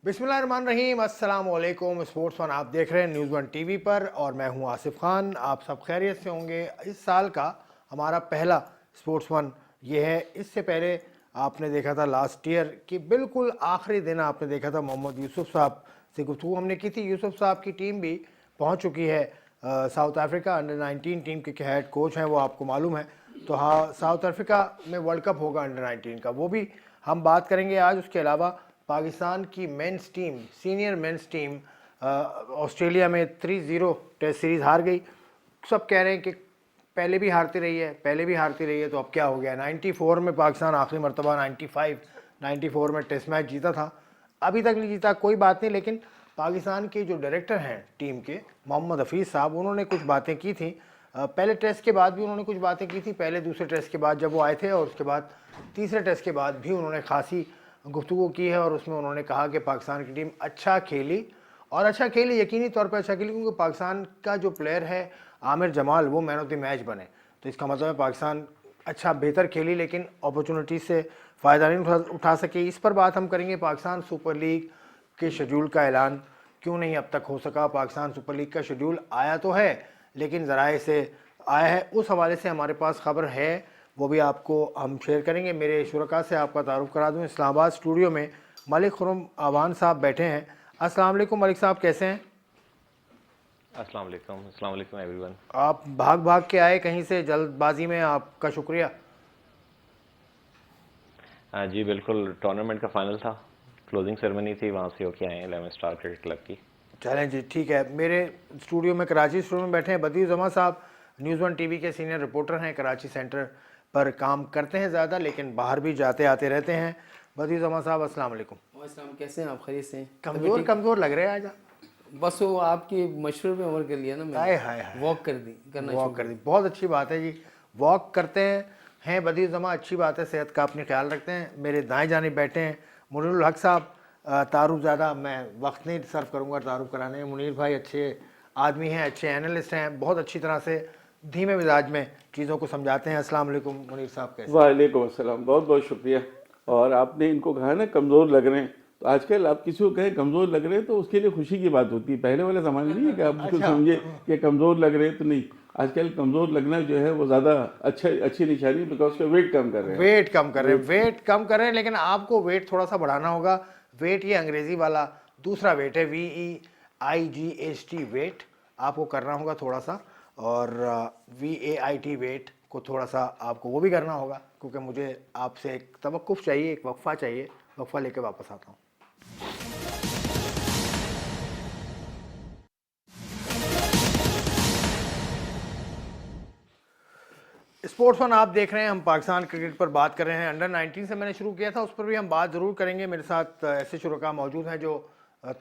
बिस्मिल्लाहिर्रहमानिर्रहीम, अस्सलाम वालेकुम। स्पोर्ट्स वन आप देख रहे हैं न्यूज़ वन टीवी पर और मैं हूं आसिफ खान। आप सब खैरियत से होंगे। इस साल का हमारा पहला स्पोर्ट्स वन ये है। इससे पहले आपने देखा था लास्ट ईयर कि बिल्कुल आखिरी दिन आपने देखा था मोहम्मद यूसुफ साहब से गुफ्तगू हमने की थी। यूसुफ साहब की टीम भी पहुंच चुकी है साउथ अफ्रीका। अंडर 19 टीम के हेड कोच हैं, वो आपको मालूम है। तो हाँ, साउथ अफ्रीका में वर्ल्ड कप होगा अंडर 19 का, वो भी हम बात करेंगे आज। उसके अलावा पाकिस्तान की men's team, senior men's team Australia में 3-0 टेस्ट सीरीज़ हार गई। सब कह रहे हैं कि पहले भी हारती रही है, पहले भी हारती रही है, तो अब क्या हो गया। 94 में पाकिस्तान आखिरी मरतबा 94 में टेस्ट मैच जीता था, अभी तक नहीं जीता। कोई बात नहीं, लेकिन पाकिस्तान के जो डायरेक्टर हैं टीम के, मोहम्मद हफीज़ साहब, उन्होंने कुछ बातें की थी। पहले टेस्ट के बाद भी उन्होंने कुछ बातें की थी, पहले दूसरे टेस्ट के बाद जब वो आए थे, और उसके बाद तीसरे टेस्ट के बाद भी उन्होंने खासी गुफ्तगू की है। और उसमें उन्होंने कहा कि पाकिस्तान की टीम अच्छा खेली, और अच्छा खेली, यकीनी तौर पर अच्छा खेली, क्योंकि पाकिस्तान का जो प्लेयर है आमिर जमाल, वो मैन ऑफ द मैच बने। तो इसका मतलब है पाकिस्तान अच्छा बेहतर खेली, लेकिन अपॉर्चुनिटी से फ़ायदा नहीं उठा सके। इस पर बात हम करेंगे। पाकिस्तान सुपर लीग के शेड्यूल का ऐलान क्यों नहीं अब तक हो सका। पाकिस्तान सुपर लीग का शेड्यूल आया तो है, लेकिन ज़राए से आया है, उस हवाले से हमारे पास खबर है, वो भी आपको हम शेयर करेंगे। मेरे शुरका से आपका तारुफ करा दूँ। इस्लामाबाद स्टूडियो में मलिक खुरम आवान साहब बैठे हैं। अस्सलाम वालेकुम मलिक साहब, कैसे हैं? अस्सलाम वालेकुम एवरीवन। आप भाग भाग के आए कहीं से, जल्दबाजी में, आपका शुक्रिया। जी बिल्कुल, टूर्नामेंट का फाइनल था, क्लोजिंग सेरेमनी थी, वहाँ से होके आए हैं 11 स्टार क्रिकेट क्लब की। चलें जी, ठीक है। मेरे स्टूडियो में, कराची स्टूडियो में बैठे हैं बदीउर जमा साहब, न्यूज़ वन टीवी के सीनियर रिपोर्टर हैं। कराची सेंटर पर काम करते हैं ज़्यादा, लेकिन बाहर भी जाते आते रहते हैं। बदीउर जमा साहब, अस्सलाम वालेकुम। वालेकुम, कैसे हैं आप? खैरियत से हैं? तबीयत कमज़ोर ठीक? कमज़ोर लग रहे हैं आज आप। बस वो आपकी मशरूब उम्र कर लिया ना हाय मैंने, हाय हाय, वॉक कर दी, करना शुरू वॉक कर कर दी, दिया। बहुत अच्छी बात है जी। वॉक करते हैं बदीउर जमा, अच्छी बात है। सेहत का अपने ख्याल रखते हैं। मेरे दाएं जानिब बैठे हैं मुनीरुल हक साहब। तारुफ ज़्यादा मैं वक्त नहीं सर्व करूँगा तारुफ कराने में। मुनीर भाई अच्छे आदमी हैं, अच्छे एनालिस्ट हैं, बहुत अच्छी तरह से धीमे मिजाज में चीज़ों को समझाते हैं। अस्सलाम वालेकुम मुनीर साहब, कैसे हैं? वालेकुम अस्सलाम, बहुत बहुत शुक्रिया। और आपने इनको कहा ना कमज़ोर लग रहे हैं, तो आजकल आप किसी को कहें कमज़ोर लग रहे हैं तो उसके लिए खुशी की बात होती है। पहले वाले ज़माने नहीं है कि आप बिल्कुल अच्छा, समझे कि कमज़ोर लग रहे हैं, तो नहीं। आजकल कमज़ोर लगना जो है वो ज़्यादा अच्छी निशानी, बिकॉज उसका वेट कम कर रहे हैं वेट कम कर रहे हैं, वेट कम कर रहे हैं, लेकिन आपको वेट थोड़ा सा बढ़ाना होगा। वेट ये अंग्रेजी वाला दूसरा वेट है, VEIGHT वेट, आपको करना होगा थोड़ा सा। और VAIT वेट को थोड़ा सा आपको वो भी करना होगा, क्योंकि मुझे आपसे एक तवक्कुफ चाहिए, एक वक्फा चाहिए। वक्फा लेके वापस आता हूँ। स्पोर्ट्स वन आप देख रहे हैं। हम पाकिस्तान क्रिकेट पर बात कर रहे हैं। अंडर 19 से मैंने शुरू किया था, उस पर भी हम बात ज़रूर करेंगे। मेरे साथ ऐसे शुरका मौजूद हैं जो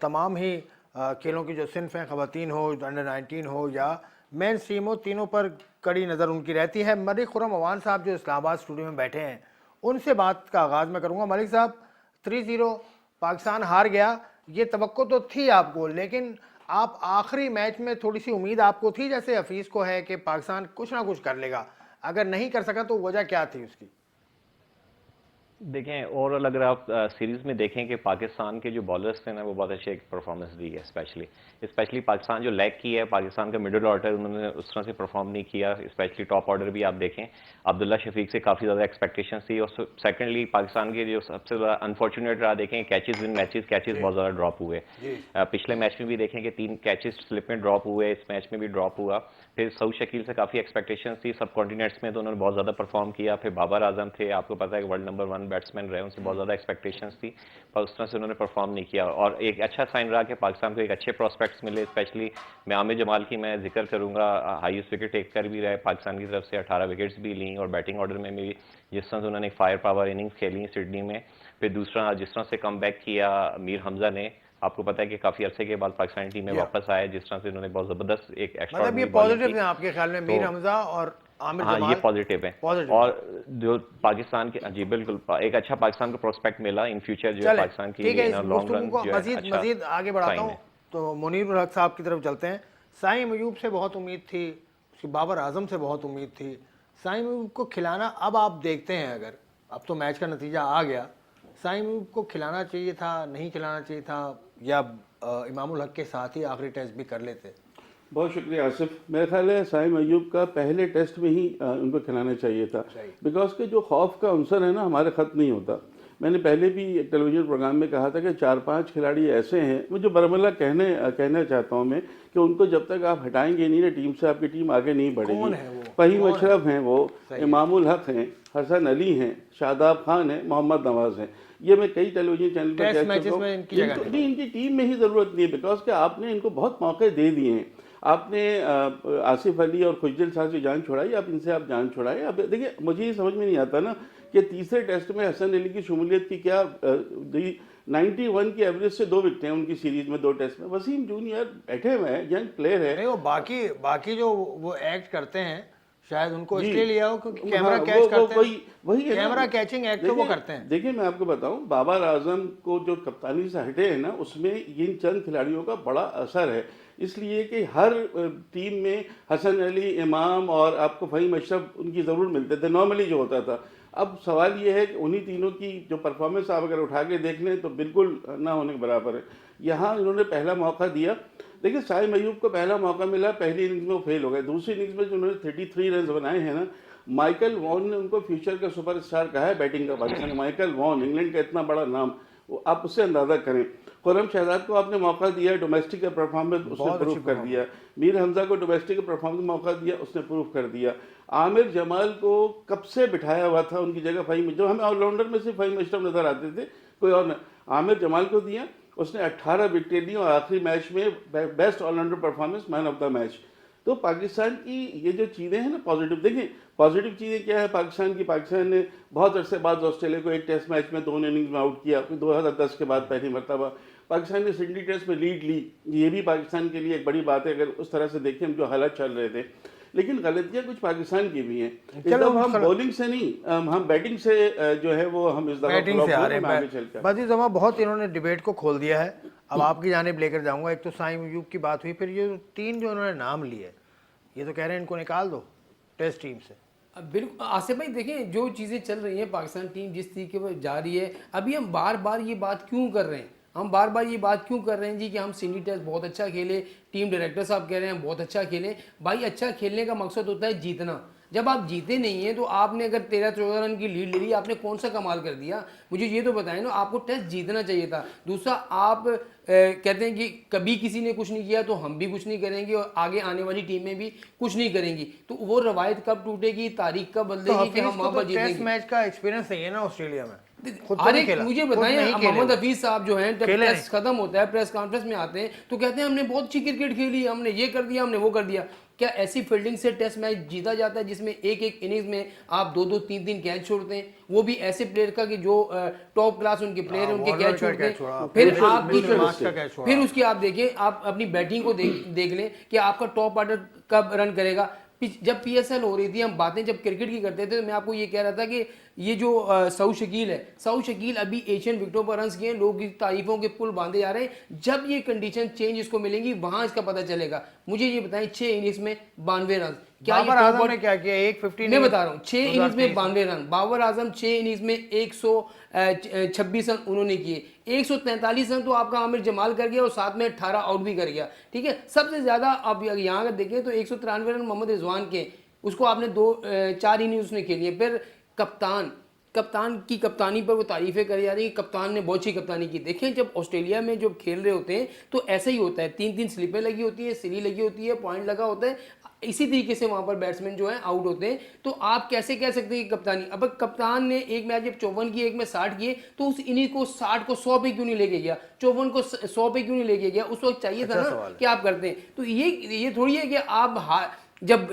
तमाम ही खेलों की जो सिन्फ हैं, ख़वातीन हो, अंडर 19 हो या मेन स्ट्रीम हो, तीनों पर कड़ी नज़र उनकी रहती है। मलिक खुरम अवान साहब जो इस्लामाबाद स्टूडियो में बैठे हैं, उनसे बात का आगाज़ मैं करूँगा। मलिक साहब, 3-0 पाकिस्तान हार गया, ये तवक्को तो थी आपको, लेकिन आप आखिरी मैच में थोड़ी सी उम्मीद आपको थी, जैसे हफीज़ को है, कि पाकिस्तान कुछ ना कुछ कर लेगा। अगर नहीं कर सका तो वजह क्या थी उसकी? देखें, ओवरऑल अगर आप सीरीज में देखें कि पाकिस्तान के जो बॉलर्स थे ना, वो बहुत अच्छी परफॉर्मेंस दी है। स्पेशली पाकिस्तान जो लैग की है, पाकिस्तान का मिडिल ऑर्डर उन्होंने उस तरह से परफॉर्म नहीं किया। स्पेशली टॉप ऑर्डर भी आप देखें, अब्दुल्ला शफीक से काफ़ी ज़्यादा एक्सपेक्टेशन थी। और सेकेंडली पाकिस्तान के जो सबसे ज़्यादा अनफॉर्चुनेट रहा, देखें कैचेज इन मैचेस, कैचेज बहुत ज़्यादा ड्रॉप हुए। पिछले मैच में भी देखें कि 3 कैचेज स्लिप में ड्रॉप हुए, इस मैच में भी ड्रॉप हुआ। फिर सऊद शकील से काफ़ी एक्सपेक्टेशन थी, सब कॉन्टिनेंट्स में तो उन्होंने बहुत ज़्यादा परफॉर्म किया। फिर बाबर आजम थे, आपको पता है कि वर्ल्ड नंबर 1 बैट्समैन रहे, उनसे बहुत ज़्यादा एक्सपेक्टेशंस थी, पर उस तरह से उन्होंने परफॉर्म नहीं किया। और एक अच्छा साइन रहा कि पाकिस्तान को एक अच्छे प्रॉस्पेक्ट्स मिले। स्पेशली मैं आमिर जमाल की मैं जिक्र करूंगा, हाईएस्ट विकेट टेक कर भी रहे पाकिस्तान की तरफ से, 18 विकेट्स भी ली। और बैटिंग ऑर्डर में भी जिस तरह से उन्होंने फायर पावर इनिंग्स खेली सिडनी में। फिर दूसरा जिस तरह से कम बैक किया मीर हमजा ने, आपको पता है कि काफ़ी अरसे के बाद पाकिस्तानी टीम में वापस आए, जिस तरह से उन्होंने बहुत ज़बरदस्त एक मतलब ये एक्स्ट्राऑर्डिनरी बॉलिंग पॉजिटिव की। हैं आपके ख्याल में, तो मीर हमजा और आमिर हाँ, ये जमाल? पॉजिटिव है। पॉजिटिव है। और जो पाकिस्तान के, जी बिल्कुल, एक अच्छा पाकिस्तान को प्रोस्पेक्ट मिला इन फ्यूचर, जो है चलें, पाकिस्तान के ठीक लिए है, इन इस लॉन्ग गुफ्तगू रन को जो है मजीद अच्छा मजीद आगे बढ़ाता साइन हूँ। है। तो मुनीर उल हक साहब की तरफ चलते हैं। साईं मयूब से बहुत उम्मीद थी, उसकी बाबर आजम से बहुत उम्मीद थी। साईं मयूब को खिलाना, अब आप देखते हैं, अगर अब तो मैच का नतीजा आ गया, साइम अयूब को खिलाना चाहिए था, नहीं खिलाना चाहिए था, या इमामुल हक के साथ ही आखिरी टेस्ट भी कर लेते? बहुत शुक्रिया आसिफ। मेरा ख्याल है साइम अयूब का पहले टेस्ट में ही उनको खिलाना चाहिए था, बिकॉज के जो खौफ का अंसर है ना हमारे ख़त्म नहीं होता। मैंने पहले भी एक टेलीविजन प्रोग्राम में कहा था कि 4-5 खिलाड़ी ऐसे हैं, मुझे बरमला कहना चाहता हूँ मैं, कि उनको जब तक आप हटाएंगे नहीं ना टीम से, आपकी टीम आगे नहीं बढ़ेगी। फहीम अशरफ हैं वो, इमामुल हक हैं, हसन अली हैं, शादाब खान हैं, मोहम्मद नवाज हैं। ये मैं कई टेलीविजन चैनल पर कह चुका हूँ, इनकी टीम में ही ज़रूरत नहीं है, बिकॉज कि आपने इनको बहुत मौके दे दिए हैं। आपने आसिफ अली और खुशदिल साहब से जान छुड़ाई, अब इनसे आप जान छुड़ाएं। अब देखिए, मुझे ये समझ में नहीं आता ना कि तीसरे टेस्ट में हसन अली की शमूलियत की क्या 91 की एवरेज से 2 विकेटें उनकी सीरीज में 2 टेस्ट में। वसीम जूनियर बैठे हुए हैं, यंग प्लेयर है। नहीं, वो बाकी जो वो एक्ट करते हैं, शायद उनको इसलिए लिया हो कि कैमरा हाँ, कैच करते हैं, वही कैमरा कैचिंग एक्ट तो वो करते हैं। देखिए मैं आपको बताऊं, बाबर आजम को जो कप्तानी से हटे हैं ना, उसमें इन चंद खिलाड़ियों का बड़ा असर है। इसलिए कि हर टीम में हसन अली, इमाम और आपको फहीम अशरफ उनकी ज़रूर मिलते थे नॉर्मली जो होता था। अब सवाल ये है कि उन्हीं तीनों की जो परफॉर्मेंस आप अगर उठा के देख लें तो बिल्कुल ना होने के बराबर है। यहाँ इन्होंने पहला मौका दिया। देखिए साइम अयूब को पहला मौका मिला, पहली इनिंग्स में वो फेल हो गए। दूसरी इनिंग्स में जो उन्होंने 33 रन बनाए हैं ना, माइकल वॉन ने उनको फ्यूचर का सुपरस्टार कहा है बैटिंग का पाकिस्तान। माइकल वॉन, इंग्लैंड का इतना बड़ा नाम, वो आप उससे अंदाज़ा करें। खुर्रम शहजाद को आपने मौका दिया, डोमेस्टिक का परफॉर्मेंस उसने प्रूव कर दिया। मीर हमजा को डोमेस्टिक का परफॉर्मेंस मौका दिया, उसने प्रूव कर दिया। आमिर जमाल को कब से बिठाया हुआ था उनकी जगह फहीम, जो हमें ऑलराउंडर में से फहीम अशरफ नजर आते थे, कोई और न, आमिर जमाल को दिया, उसने 18 विकेटें दी और आखिरी मैच में best allrounder performance, man of the match. तो पाकिस्तान की ये जो चीज़ें हैं ना पॉजिटिव, देखिए पॉजिटिव चीज़ें क्या है पाकिस्तान की। पाकिस्तान ने बहुत अरसे बाद ऑस्ट्रेलिया को एक टेस्ट मैच में 2 इनिंग्स में आउट किया, 2010 के बाद पहली मरतबा पाकिस्तान ने सिडनी टेस्ट में लीड ली। ये भी पाकिस्तान के लिए एक बड़ी बात है अगर उस तरह से देखें हम जो हालात चल रहे थे। लेकिन गलतियां कुछ पाकिस्तान की भी हैं। चलो हम बॉलिंग से नहीं, हम बैटिंग से जो है वो हम इस दफा बैटिंग से आ रहे हैं। बदी जमा बहुत इन्होंने डिबेट को खोल दिया है। अब आपकी जानिब लेकर जाऊंगा। एक तो साइम अयूब की बात हुई, फिर ये 3 जो इन्होंने नाम लिए, ये तो कह रहे हैं इनको निकाल दो टेस्ट टीम से। बिल्कुल आसिफ भाई, देखें जो चीज़ें चल रही हैं, पाकिस्तान टीम जिस तरीके पर जा रही है, अभी हम बार बार ये बात क्यों कर रहे हैं? हम बार बार ये बात क्यों कर रहे हैं जी कि हम सीनियर टेस्ट बहुत अच्छा खेले, टीम डायरेक्टर साहब कह रहे हैं बहुत अच्छा खेले। भाई अच्छा खेलने का मकसद होता है जीतना। जब आप जीते नहीं हैं तो आपने अगर 13-14 रन की लीड ले ली, आपने कौन सा कमाल कर दिया? मुझे ये तो बताएं ना, आपको टेस्ट जीतना चाहिए था। दूसरा, आप कहते हैं कि कभी किसी ने कुछ नहीं किया तो हम भी कुछ नहीं करेंगे और आगे आने वाली टीमें भी कुछ नहीं करेंगी। तो वो रवायत कब टूटेगी, तारीख कब बदलेगी कि हम वहाँ पर जीतेंगे? टेस्ट मैच का एक्सपीरियंस नहीं है ना ऑस्ट्रेलिया में। मुझे बताएं, मोहम्मद हफीज साहब जो हैं, जब टेस्ट खत्म होता है प्रेस कॉन्फ्रेंस में आते हैं तो कहते हैं हमने बहुत अच्छी क्रिकेट खेली, हमने ये कर दिया, हमने वो कर दिया। क्या ऐसी फील्डिंग से टेस्ट मैच जीता जाता है जिसमें एक एक इनिंग्स में आप 2-2, 3-3 कैच छोड़ते हैं? वो भी ऐसे प्लेयर का कि जो टॉप क्लास उनके प्लेयर उनके कैच छोड़ते हैं। फिर आप फिर उसकी आप देखें, आप अपनी बैटिंग को देख लें कि आपका टॉप ऑर्डर कब रन करेगा। जब पीएसएल हो रही थी, हम बातें जब क्रिकेट की करते थे तो मैं आपको ये कह रहा था कि ये जो सऊद शकील है, सऊद शकील अभी एशियन विकेटों पर रन किए, लोग की तारीफों के पुल बांधे जा रहे हैं। जब ये कंडीशन चेंज इसको मिलेंगी वहां इसका पता चलेगा। मुझे ये बताएं, 6 इनिंग्स में 92 रन, क्या बाबर आजम ने क्या किया? 150 मैं बता रहा हूँ, 6 इनिंग्स में 92 रन। बाबर आजम 6 इनिंग्स में 126 रन उन्होंने किए। 143 रन तो आपका आमिर जमाल कर गया और साथ में 18 आउट भी कर गया। ठीक है, सबसे ज्यादा आप यहाँ अगर देखें तो 193 रन मोहम्मद रिजवान के, उसको आपने 4 इनिंग्स उसने खेली है। फिर कप्तान की कप्तानी पर वो तारीफें करी जा रही है, कप्तान ने बहुत अच्छी कप्तानी की। देखें, जब ऑस्ट्रेलिया में जब खेल रहे होते हैं तो ऐसा ही होता है, 3-3 स्लिपें लगी होती है, सीरी लगी होती है, पॉइंट लगा होता है, इसी तरीके से वहां पर बैट्समैन जो है आउट होते हैं। तो आप कैसे कह सकते हैं कि कप्तानी? अब कप्तान ने एक मैच जब 54 किए, एक में 60 किए, तो उस इनिंग को 60 को 100 पे क्यों नहीं लेके गया? 54 को 100 पे क्यों नहीं लेके गया? उस वक्त चाहिए था ना कि आप करते हैं। तो ये थोड़ी है कि आप जब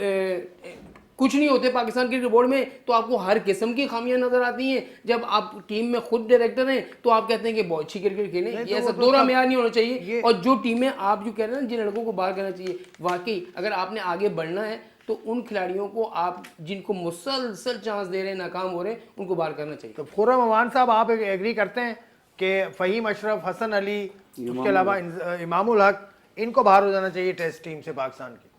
कुछ नहीं होते पाकिस्तान क्रिकेट बोर्ड में तो आपको हर किस्म की खामियां नजर आती हैं। जब आप टीम में खुद डायरेक्टर हैं तो आप कहते हैं कि बहुत अच्छी क्रिकेट खेलें। ये ऐसा दोहरा मेयार नहीं होना चाहिए। और जो टीमें आप जो कह रहे हैं ना, जिन लड़कों को बाहर करना चाहिए, वाकई अगर आपने आगे बढ़ना है तो उन खिलाड़ियों को आप जिनको मुसलसल चांस दे रहे हैं, नाकाम हो रहे हैं, उनको बाहर करना चाहिए। तो खुर्रम अमान साहब, आप एग्री करते हैं कि फहीम अशरफ, हसन अली, उसके अलावा इमामुल हक, इनको बाहर हो जाना चाहिए टेस्ट टीम से पाकिस्तान की?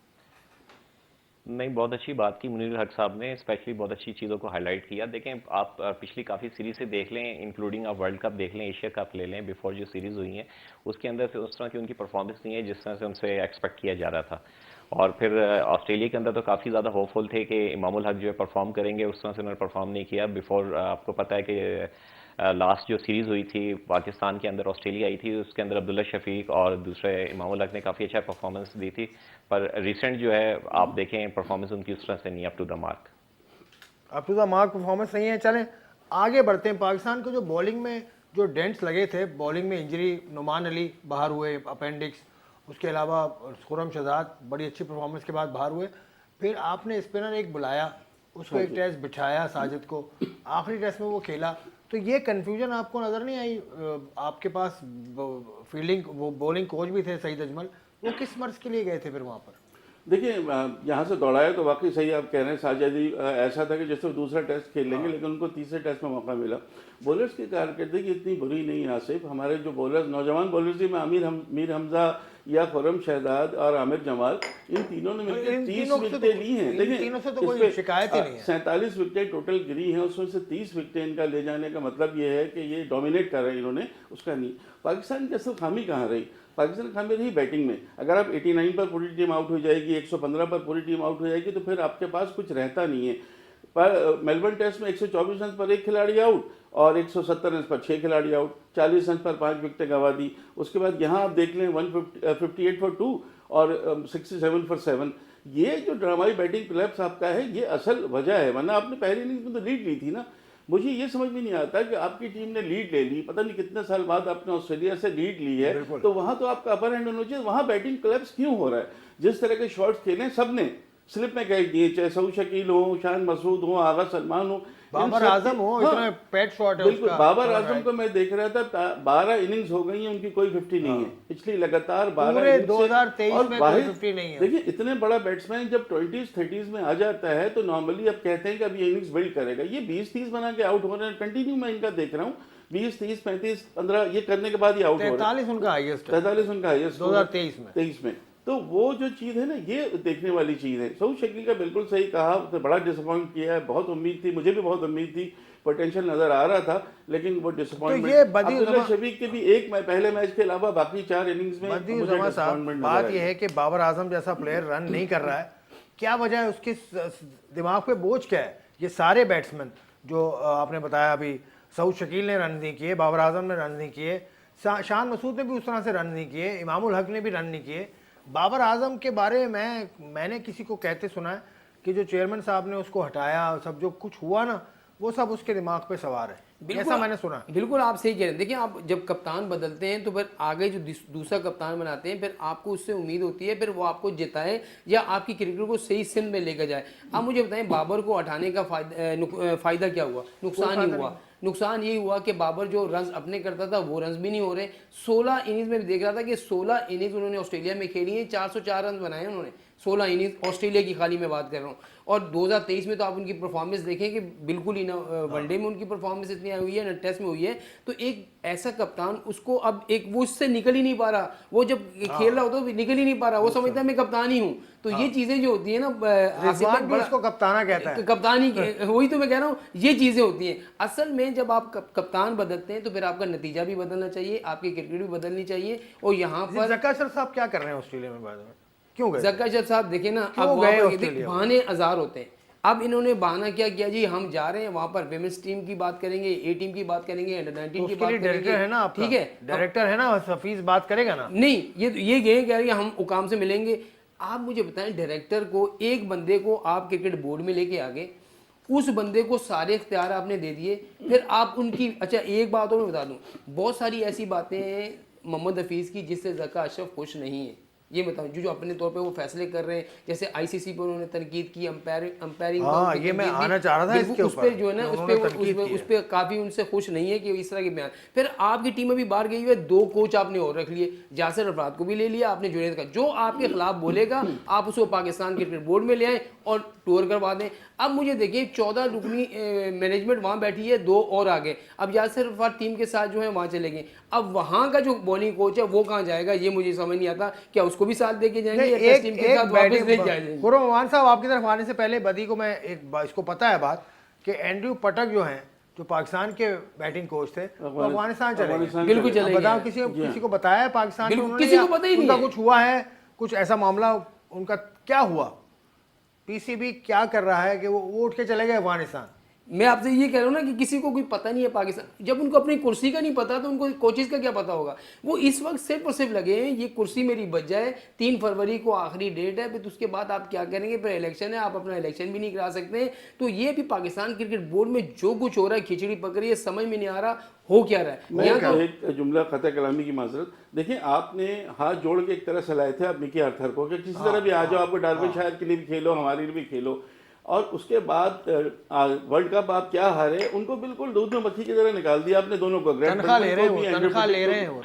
नहीं, बहुत अच्छी बात की मुनीर हक साहब ने, स्पेशली बहुत अच्छी चीज़ों को हाईलाइट किया। देखें, आप पिछली काफ़ी सीरीज से देख लें, इंक्लूडिंग आप वर्ल्ड कप देख लें, एशिया कप ले लें, बिफोर जो सीरीज़ हुई हैं, उसके अंदर से उस तरह की उनकी परफॉर्मेंस नहीं है जिस तरह से उनसे एक्सपेक्ट किया जा रहा था। और फिर ऑस्ट्रेलिया के अंदर तो काफ़ी ज़्यादा होपफुल थे कि इमामुल हक जो है परफॉर्म करेंगे, उस तरह से उन्होंने परफॉर्म नहीं किया। बिफोर आपको पता है कि लास्ट जो सीरीज़ हुई थी पाकिस्तान के अंदर, ऑस्ट्रेलिया आई थी, उसके अंदर अब्दुल्ला शफीक और दूसरे इमामुल हक ने काफ़ी अच्छा परफॉर्मेंस दी थी। पर रिसेंट जो है आप देखें परफॉर्मेंस उनकी उस तरह से नहीं up to the mark. Up to the mark performance नहीं है। चलें आगे बढ़ते हैं। पाकिस्तान को जो बॉलिंग में जो डेंट्स लगे थे, बॉलिंग में इंजरी, नुमान अली बाहर हुए अपेंडिक्स, उसके अलावा खुरम शहजाद बड़ी अच्छी परफॉर्मेंस के बाद बाहर हुए। फिर आपने स्पिनर एक बुलाया, उसको एक टेस्ट बिठाया साजिद को, आखिरी टेस्ट में वो खेला। तो ये कन्फ्यूजन आपको नज़र नहीं आई? आपके पास फील्डिंग वो बॉलिंग कोच भी थे सईद अजमल, वो किस मर्ज के लिए गए थे फिर वहाँ पर? देखिए, यहाँ से दौड़ाया तो वाकई सही आप कह रहे हैं। साजिद ऐसा था कि जैसे वो दूसरा टेस्ट खेल लेंगे, लेकिन उनको तीसरे टेस्ट में मौका मिला। बॉलर्स की कारकर्दगी इतनी बुरी नहीं है आसिफ। हमारे जो बॉलर्स, नौजवान बॉलर्स ही, में मीर हमजा या खुरम शहजाद और आमिर जमाल, इन तीनों ने मिलकर 30 विकेटें ली हैं। देखिए, शिकायत ही नहीं है। 47 विकेट टोटल गिरी हैं, उसमें से 30 विकेटें इनका ले जाने का मतलब ये है कि ये डोमिनेट कर रहे हैं इन्होंने, उसका नहीं। पाकिस्तान की असल खामी कहाँ रही? पाकिस्तान खामी रही बैटिंग में। अगर आप 89 पर पूरी टीम आउट हो जाएगी, 115 पर पूरी टीम आउट हो जाएगी, तो फिर आपके पास कुछ रहता नहीं है। पर मेलबर्न टेस्ट में 124 रन पर एक खिलाड़ी आउट और 170 रन पर 6 खिलाड़ी आउट, 40 रन पर 5 विकेटें गंवा दी। उसके बाद यहाँ आप देख लें 158 फॉर 2 और 67 फॉर 7। ये जो ड्रामाई बैटिंग क्लैप्स आपका है, ये असल वजह है। वरना आपने पहली इनिंग्स में तो लीड ली थी ना। मुझे ये समझ में नहीं आता कि आपकी टीम ने लीड ले ली, पता नहीं कितने साल बाद आपने ऑस्ट्रेलिया से लीड ली है, तो वहां तो आपका अपर हैंड होना चाहिए। वहां बैटिंग क्लैप्स क्यों हो रहा है? जिस तरह के शॉट्स खेले सबने स्लिप में कैच दिए, चाहे सऊद शकील हो, शान मसूद हो, आगा सलमान हो, बाबर आजम हो, इतना पेट शॉट है बिल्कुल। उसका। बाबर आजम को मैं देख रहा था, 12 इनिंग्स हो गई हैं उनकी, कोई 50 नहीं है। पिछली लगातार 12 इनिंग्स 2023 में कोई 50 नहीं है। देखिए, इतने बड़ा बैट्समैन जब 20s 30s में आ जाता है तो नॉर्मली अब कहते हैं कि अब ये इनिंग्स बिल्ड करेगा। ये 20-30 बना के आउट हो रहे हैं कंटिन्यू। मैं इनका देख रहा हूँ 20, 30, 35, 15 ये करने के बाद ही आउट हो रहे हैं। 43 उनका हाईएस्ट है, 43 उनका हाईएस्ट 2023 में। तो वो जो चीज़ है ना, ये देखने वाली चीज़ है। सऊद शकील का बिल्कुल सही कहा, उसने बड़ा डिसअपॉइंट किया है। बहुत उम्मीद थी, मुझे भी बहुत उम्मीद थी, पोटेंशियल नजर आ रहा था, लेकिन वो डिसअपॉइंटमेंट। अब्दुल्ला शफीक के भी एक पहले मैच के अलावा बाकी 4 इनिंग्स में मुझे डिसअपॉइंटमेंट। बात यह है कि बाबर आजम जैसा प्लेयर रन नहीं कर रहा है, क्या वजह है? उसके दिमाग पे बोझ क्या है? ये सारे बैट्समैन जो आपने बताया, अभी सऊद शकील ने रन नहीं किए, बाबर आजम ने रन नहीं किए, शान मसूद ने भी उस तरह से रन नहीं किए, इमामुल हक ने भी रन नहीं किए। बाबर आजम के बारे में मैंने किसी को कहते सुना है कि जो चेयरमैन साहब ने उसको हटाया, सब जो कुछ हुआ ना, वो सब उसके दिमाग पे सवार है, ऐसा मैंने सुना। बिल्कुल आप सही कह रहे हैं। देखिए, आप जब कप्तान बदलते हैं तो फिर आगे जो दूसरा कप्तान बनाते हैं, फिर आपको उससे उम्मीद होती है फिर वो आपको जिताए या आपकी क्रिकेट को सही सिंध में लेकर जाए। आप मुझे बताएं, बाबर को हटाने का फायदा क्या हुआ? नुकसान ही हुआ। नुकसान ये हुआ कि बाबर जो रन्स अपने करता था वो रन्स भी नहीं हो रहे। 16 इनिंग्स में देख रहा था कि 16 इनिंग्स उन्होंने ऑस्ट्रेलिया में खेली है, 404 रन बनाए उन्होंने 16 इनिंग्स ऑस्ट्रेलिया की खाली में बात कर रहा हूँ। और 2023 में तो आप उनकी परफॉर्मेंस देखें कि बिल्कुल ही ना वनडे में उनकी परफॉर्मेंस इतनी आई हुई है, ना टेस्ट में हुई है। तो एक ऐसा कप्तान, उसको अब एक वो उससे निकल ही नहीं पा रहा। वो जब खेल रहा होता है निकल ही नहीं पा रहा, वो समझता है मैं कप्तान ही हूँ। तो ये चीजें जो होती है ना, इसको कप्ताना कहता है, कप्तानी, वही तो मैं कह रहा हूँ, ये चीजें होती हैं। असल में जब आप कप्तान बदलते हैं तो फिर आपका नतीजा भी बदलना चाहिए, आपकी क्रिकेट भी बदलनी चाहिए। और यहाँ पर ज़का अशरफ साहब क्या कर रहे हैं ऑस्ट्रेलिया में? बाद में क्यों गए? ज़का अशरफ साहब देखे ना, अब बहाने हजार होते हैं। अब इन्होंने बहाना क्या किया जी, हम जा रहे हैं वहां पर विमेंस टीम की बात करेंगे, ए टीम की बात करेंगे, अंडर 19 की बात करेंगे। डायरेक्टर है ना, ठीक है, डायरेक्टर है ना, हफीज बात करेगा ना? नहीं, ये गए कह रही है हम हुकाम से मिलेंगे। आप मुझे बताएं, डायरेक्टर को, एक बंदे को आप क्रिकेट बोर्ड में लेके आ गए, उस बंदे को सारे इख्तियार आपने दे दिए, फिर आप उनकी, अच्छा एक बात और मैं बता दूं, बहुत सारी ऐसी बातें हैं मोहम्मद हफीज़ की जिससे ज़का अशरफ खुश नहीं है। ये बताऊं, जो अपने तौर पे वो फैसले कर रहे हैं, जैसे आईसीसी पर उन्होंने तनकीद की, अंपायरिंग, ये मैं आना चाह रहा था इसके उस पर जो है ना, उस पर काफी उनसे खुश नहीं है कि इस तरह के बयान। फिर आपकी टीम अभी बाहर गई हुई है, 2 कोच आपने और रख लिए, जासिर अफराद को भी ले लिया आपने, जुनैद का, जो आपके खिलाफ बोलेगा आप उसको पाकिस्तान क्रिकेट बोर्ड में ले आए और टूर करवा दें। अब मुझे देखिए 14 रुकनी मैनेजमेंट वहाँ बैठी है, 2 और आ गए। अब यासिर अरफात टीम के साथ जो है वहाँ चले गए। अब वहाँ का जो बॉलिंग कोच है वो कहाँ जाएगा, ये मुझे समझ नहीं आता। क्या उसको भी साथ देके जाएंगे नहीं, या टेस्ट टीम के साथ वापस ले जाएंगे। खुर्रम अमान साहब, आपकी तरफ आने से पहले बदी को मैं इसको पता है बात कि एंड्रयू पटक जो हैं, जो पाकिस्तान के बैटिंग कोच थे, वो अफगानिस्तान चले गए। बिल्कुल चले गए। बताओ, किसी को बताया है पाकिस्तान में उन्होंने, किसी को या पता ही नहीं उनका है। कुछ हुआ है, कुछ ऐसा मामला उनका क्या हुआ? पीसीबी क्या कर रहा है कि वो उठ के चले गए अफगानिस्तान? मैं आपसे ये कह रहा हूँ ना कि किसी को कोई पता नहीं है पाकिस्तान, जब उनको अपनी कुर्सी का नहीं पता तो उनको कोचेस का क्या पता होगा। वो इस वक्त सिर्फ और सिर्फ लगे हैं ये कुर्सी मेरी बच जाए, 3 फरवरी को आखिरी डेट है, फिर उसके बाद आप क्या करेंगे, फिर इलेक्शन है, आप अपना इलेक्शन भी नहीं करा सकते। तो ये भी पाकिस्तान क्रिकेट बोर्ड में जो कुछ हो रहा है, खिचड़ी पक रही है, समझ में नहीं आ रहा हो क्या रहा है। मैं एक जुमला खता कलामी की माजरत, देखिए आपने हाथ जोड़ के एक तरह सलाहे थे आप मिकी आर्थर को कि किसी तरह भी आ जाओ, आपको डार्बिशायर के लिए भी खेलो, हमारे लिए भी खेलो, और उसके बाद वर्ल्ड कप आप क्या हारे, उनको बिल्कुल दूध में मक्खी की तरह निकाल दिया आपने दोनों को। तनख्वाह ले रहे हैं, तनख्वाह ले रहे हैं,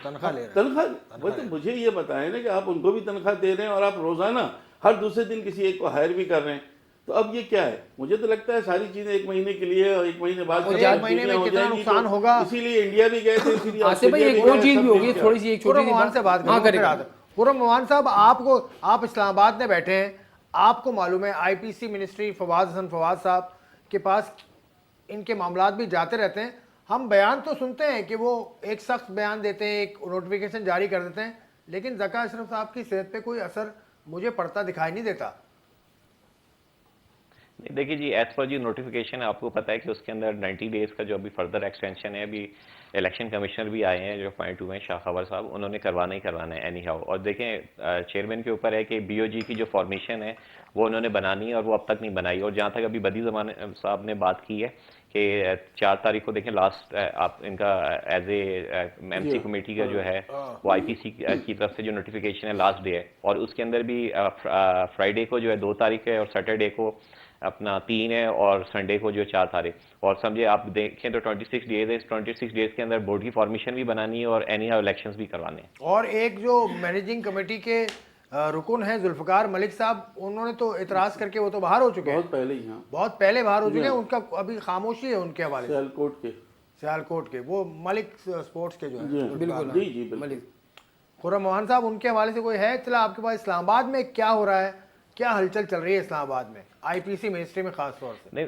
तनख्वाह। वो तो मुझे ये बताएं ना कि आप उनको भी तनख्वाह दे रहे हैं और आप रोजाना हर दूसरे दिन किसी एक को हायर भी कर रहे हैं, तो अब ये क्या है? मुझे तो लगता है सारी चीजें 1 महीने के लिए और 1 महीने बाद 1 महीने में कितना नुकसान होगा, इसीलिए इंडिया भी गए थे, इसीलिए आसिफ भाई एक और चीज भी होगी, थोड़ी सी एक छोटी सी खुर्रम से बात करें। खुर्रम अमान साहब, आप इस्लामाबाद में बैठे हैं, आपको मालूम है आईपीसी मिनिस्ट्री फवाद हसन फवाद साहब के पास इनके मामलात भी जाते रहते हैं। हम बयान तो सुनते हैं कि वो एक सख्त बयान देते हैं, एक नोटिफिकेशन जारी कर देते हैं, लेकिन ज़का अशरफ साहब की सेहत पे कोई असर मुझे पड़ता दिखाई नहीं देता। नहीं, देखिए जी, एज पर जी नोटिफिकेशन है, आपको पता है कि उसके अंदर 90 डेज का जो अभी फर्दर एक्सटेंशन है, अभी इलेक्शन कमिश्नर भी आए हैं जो अपॉइंट हुए हैं शाह खबर साहब, उन्होंने करवाना ही करवाना है एनी हाउ। और देखें चेयरमैन के ऊपर है कि बीओजी की जो फॉर्मेशन है वो उन्होंने बनानी है और वो अब तक नहीं बनाई। और जहाँ तक अभी बदी ज़माने साहब ने बात की है कि 4 तारीख को देखें लास्ट आप इनका एज ए एमसी कमेटी का जो है वो आईपीसी की तरफ से जो नोटिफिकेशन है लास्ट डे है, और उसके अंदर भी फ्राइडे को जो है 2 तारीख है और सैटरडे को अपना 3 है और संडे को जो 4 तारीख। और समझे आप देखें तो 26 डेज है, इस 26 डेज के अंदर बोर्ड की फॉर्मेशन भी बनानी है और एनी हाउ इलेक्शंस भी करवाने हैं। और एक जो मैनेजिंग कमेटी के रुकन हैं जुल्फकार मलिक साहब, उन्होंने तो इतराज करके वो तो बाहर हो चुके हैं, बहुत पहले ही। हाँ, बहुत पहले बाहर हो चुके हैं, उनका अभी खामोशी है उनके हवाले से। सियालकोट के वो मलिक स्पोर्ट्स के जो है, बिल्कुल जी जी बिल्कुल। खुर्रम अमान साहब, उनके हवाले से कोई है इत्तला आपके पास? इस्लामाबाद में क्या हो रहा है, क्या हलचल चल रही है इस्लामाबाद में आईपीसी मिनिस्ट्री में खास तौर से?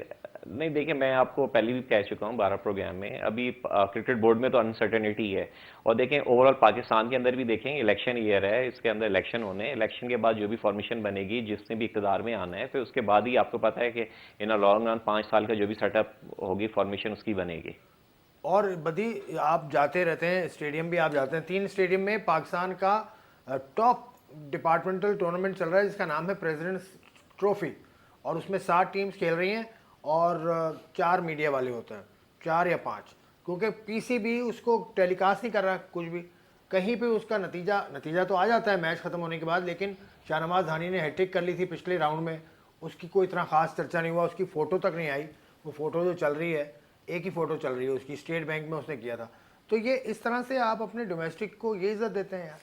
नहीं देखिए, मैं आपको पहले भी कह चुका हूँ 12 प्रोग्राम में, अभी क्रिकेट बोर्ड में तो अनसर्टेनिटी है। और देखें ओवरऑल पाकिस्तान के अंदर भी देखें इलेक्शन ईयर है, इसके अंदर इलेक्शन होने, इलेक्शन के बाद जो भी फॉर्मेशन बनेगी जिसने भी इक़्तिदार में आना है, फिर उसके बाद ही आपको पता है कि इन अ लॉन्ग रन 5 साल का जो भी सेटअप होगी फॉर्मेशन उसकी बनेगी। और बदी आप जाते रहते हैं, स्टेडियम भी आप जाते हैं, 3 स्टेडियम में पाकिस्तान का टॉप डिपार्टमेंटल टूर्नामेंट चल रहा है जिसका नाम है प्रेसिडेंट्स ट्रॉफी, और उसमें 7 टीम्स खेल रही हैं और 4 मीडिया वाले होते हैं, 4 या 5, क्योंकि पीसीबी उसको टेलीकास्ट नहीं कर रहा कुछ भी। कहीं पे उसका नतीजा तो आ जाता है मैच ख़त्म होने के बाद, लेकिन शाहनवाज धानी ने हैट्रिक कर ली थी पिछले राउंड में, उसकी कोई इतना ख़ास चर्चा नहीं हुआ, उसकी फ़ोटो तक नहीं आई। वो फ़ोटो जो चल रही है, एक ही फ़ोटो चल रही है उसकी, स्टेट बैंक में उसने किया था। तो ये इस तरह से आप अपने डोमेस्टिक को ये इज्जत देते हैं यार?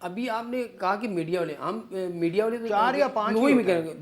अभी आपने कहा कि मीडिया वाले, हम मीडिया वाले तो 4 या 5 वही में करेंगे,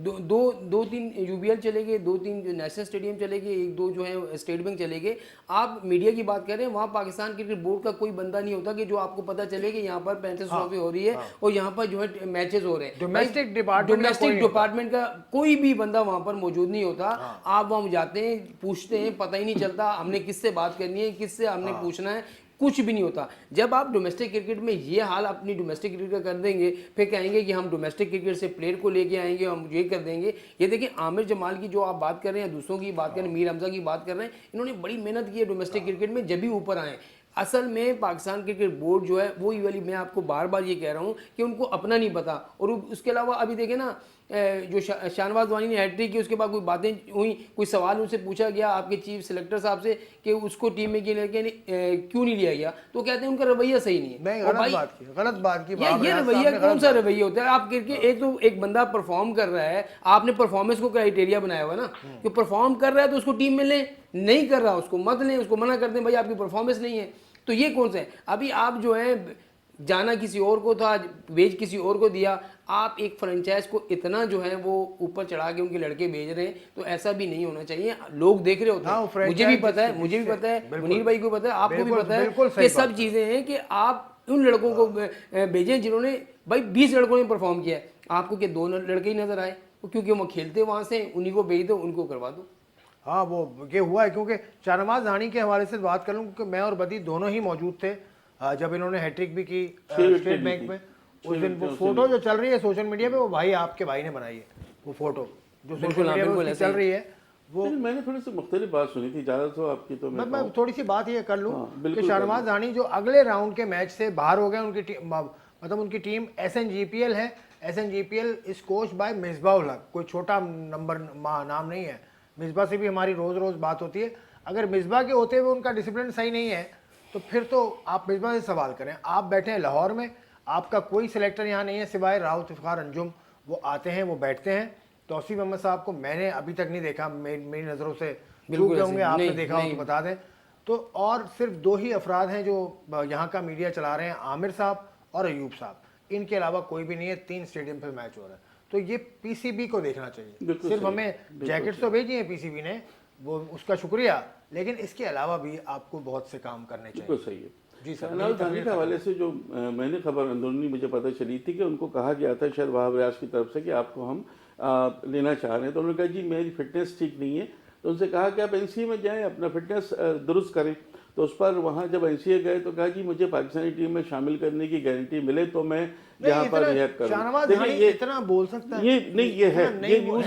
2-3 यूबीएल चलेंगे, 2-3 नेशनल स्टेडियम चलेंगे, 1-2 जो है स्टेट बैंक चलेंगे। आप मीडिया की बात कर रहे हैं, वहाँ पाकिस्तान क्रिकेट बोर्ड का कोई बंदा नहीं होता कि जो आपको पता चले कि यहाँ पर पेंसिल ट्रॉफी हो रही है और यहाँ पर जो है मैचेस हो रहे हैं। डोमेस्टिक डिपार्टमेंट का कोई भी बंदा वहाँ पर मौजूद नहीं होता। आप वहाँ जाते हैं, पूछते हैं, पता ही नहीं चलता हमने किससे बात करनी है, किससे हमने पूछना है, कुछ भी नहीं होता। जब आप डोमेस्टिक क्रिकेट में ये हाल अपनी डोमेस्टिक क्रिकेट का कर देंगे, फिर कहेंगे कि हम डोमेस्टिक क्रिकेट से प्लेयर को लेके आएंगे, हम ये कर देंगे। ये देखिए आमिर जमाल की जो आप बात कर रहे हैं, दूसरों की बात कर रहे हैं, मीर हमजा की बात कर रहे हैं, इन्होंने बड़ी मेहनत की है डोमेस्टिक क्रिकेट में, जब भी ऊपर आए। असल में पाकिस्तान क्रिकेट बोर्ड जो है वो वाली, मैं आपको बार बार ये कह रहा हूँ कि उनको अपना नहीं पता। और उसके अलावा अभी देखें ना, जो शाहनवाज वानी ने हैट्रिक की, उसके बाद कोई बातें हुई, कोई सवाल उनसे पूछा गया आपके चीफ सिलेक्टर साहब से कि उसको टीम में क्यों नहीं लिया गया, तो कहते हैं उनका रवैया सही नहीं है। गलत बात की ये रवैया कौन सा रवैया होता है? आप क्रिकेट एक बंदा परफॉर्म कर रहा है, आपने परफॉर्मेंस को क्राइटेरिया बनाया हुआ ना कि परफॉर्म कर रहा है तो उसको टीम में लें, नहीं कर रहा उसको मत लें, उसको मना कर दें भाई आपकी परफॉर्मेंस नहीं है। तो ये कौन सा है? अभी आप जो है जाना किसी और को था, भेज किसी और को दिया, आप एक फ्रेंचाइज को इतना जो है वो ऊपर चढ़ा के उनके लड़के भेज रहे हैं, तो ऐसा भी नहीं होना चाहिए। लोग देख रहे होते हैं, मुझे भी पता है, मुनीर भाई को पता है, आपको भी पता है कि सब चीजें हैं कि आप उन लड़कों को भेजें जिन्होंने भाई 20 लड़कों ने परफॉर्म किया है, आपको क्या 2 लड़के ही नजर आए? क्योंकि वो खेलते वहाँ से, उन्हीं को भेज दो, उनको करवा दो। हाँ वो ये हुआ है, क्योंकि शाहनवाज धानी के हवाले से बात कर लूँ, क्योंकि मैं और बदी दोनों ही मौजूद थे जब इन्होंने हैट्रिक भी की स्टेट बैंक में। उस दिन वो फोटो जो चल रही है सोशल मीडिया पे, वो भाई आपके भाई ने बनाई है वो फोटो जो सोशल मीडिया पे उसकी चल रही है वो। मैंने थोड़ी सी मुख्तलिफ बात सुनी थी, ज़्यादा तो आपकी तो मैं थोड़ी सी बात ये कर लूँ बिल्कुल कि शाहनवाज धानी जो अगले राउंड के मैच से बाहर हो गए, उनकी टीम मतलब उनकी टीम SNGPL है। SNGPL is coach by Misbah ul Haq, कोई छोटा नाम नहीं है। मिसबाह से भी हमारी रोज़ रोज़ बात होती है। अगर मिसबाह के होते हुए उनका डिसिप्लिन सही नहीं है तो फिर तो आप मिसबाह से सवाल करें। आप बैठे हैं लाहौर में, आपका कोई सिलेक्टर यहाँ नहीं है सिवाय राउत इफ्तिखार अंजुम। वो आते हैं, वो बैठते हैं। तौसीफ अहमद साहब को मैंने अभी तक नहीं देखा, मेरी नज़रों से चूक होंगे, आपने देखा हो तो बता दें। तो और सिर्फ 2 ही अफराद हैं जो यहाँ का मीडिया चला रहे हैं, आमिर साहब और अयूब साहब। इनके अलावा कोई भी नहीं है। 3 स्टेडियम पर मैच हो रहा है, तो ये PCB को देखना चाहिए। सिर्फ हमें जैकेट्स तो भेजी हैं PCB ने, वो उसका शुक्रिया, लेकिन इसके अलावा भी आपको बहुत से काम करने चाहिए। बिल्कुल सही है जी सर। शाहनवाज धानी के हवाले से जो मैंने खबर अंदरूनी मुझे पता चली थी कि उनको कहा गया था शायद वहाब रियाज की तरफ से कि आपको हम लेना चाह रहे हैं, तो उन्होंने कहा जी मेरी फिटनेस ठीक नहीं है। तो उनसे कहा कि आप NCA में जाएं, अपना फिटनेस दुरुस्त करें। तो उस पर वहाँ जब NCA गए तो कहा जी मुझे पाकिस्तानी टीम में शामिल करने की गारंटी मिले तो मैं यहाँ पर रिहैब करूँ। शाहनवाज धानी ये इतना बोल सकता है, ये नहीं, ये है,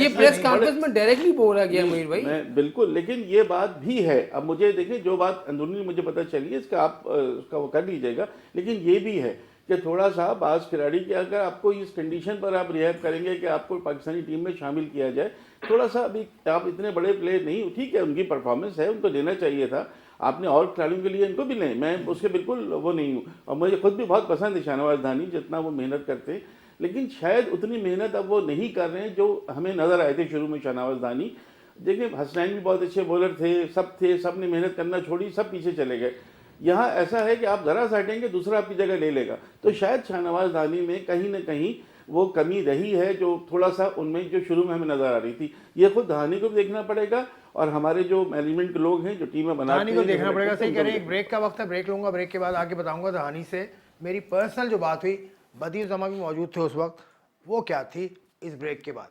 ये प्रेस कॉन्फ्रेंस में डायरेक्टली बोला गया मयूर भाई। मैं बिल्कुल, लेकिन ये बात भी है। अब मुझे देखिए जो बात अंदरूनी मुझे पता चली है इसका आप उसका वो कर लीजिएगा, लेकिन ये भी है कि थोड़ा सा बाज खिलाड़ी के अगर आपको इस कंडीशन पर आप रिहैब करेंगे कि आपको पाकिस्तानी टीम में शामिल किया जाए, थोड़ा सा अभी आप इतने बड़े प्लेयर नहीं, ठीक है उनकी परफॉर्मेंस है, उनको देना चाहिए था। आपने और खिलाड़ियों के लिए इनको भी लें, मैं उसके बिल्कुल वो नहीं हूँ। और मुझे खुद भी बहुत पसंद है शाहनवाज धानी, जितना वो मेहनत करते हैं, लेकिन शायद उतनी मेहनत अब वो नहीं कर रहे हैं जो हमें नज़र आए थे शुरू में शाहनवाज धानी। देखिए हसनैन भी बहुत अच्छे बॉलर थे, सब ने मेहनत करना छोड़ी, सब पीछे चले गए। यहाँ ऐसा है कि आप ज़रा सा हटेंगे दूसरा आपकी जगह ले लेगा। तो शायद शाहनवाज धानी में कहीं ना कहीं वो कमी रही है जो थोड़ा सा उनमें जो शुरू में हमें नज़र आ रही थी। ये खुद धानी को भी देखना पड़ेगा और हमारे जो मैनेजमेंट के लोग हैं जो टीमें बनाते हैं धानी को देखना पड़ेगा। सही कह रहे हैं। एक ब्रेक का वक्त है, ब्रेक लूंगा, ब्रेक के बाद आगे बताऊंगा धानी से मेरी पर्सनल जो बात हुई। बदी उज़्ज़मा भी मौजूद थे उस वक्त, वो क्या थी इस ब्रेक के बाद।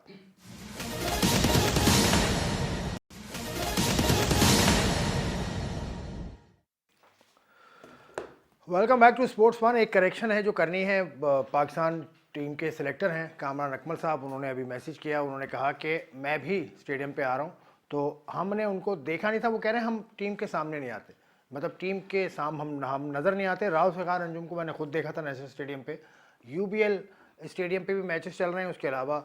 Welcome back to sports one. एक करेक्शन है जो करनी है। पाकिस्तान टीम के सिलेक्टर हैं कामरान अकमल साहब, उन्होंने अभी मैसेज किया। उन्होंने कहा कि मैं भी स्टेडियम पे आ रहा हूँ, तो हमने उनको देखा नहीं था। वो कह रहे हैं हम टीम के सामने नहीं आते, मतलब टीम के सामने हम नज़र नहीं आते। राउत इफ्तिखार अंजुम को मैंने खुद देखा था नेशनल स्टेडियम पे, UBL स्टेडियम पे भी मैचेस चल रहे हैं। उसके अलावा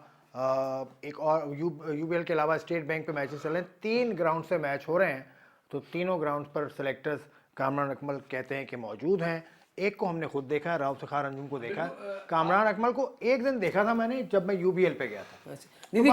एक और UBL के अलावा स्टेट बैंक पे मैचेस चल रहे हैं। 3 ग्राउंड से मैच हो रहे हैं, तो तीनों ग्राउंड पर सेलेक्टर्स कामरान अकमल कहते हैं कि मौजूद हैं। एक को हमने खुद देखा है, राउत इफ्तिखार अंजुम को देखा है। कामरान अकमल को एक दिन देखा था मैंने जब मैं UBL पे गया था। दीदी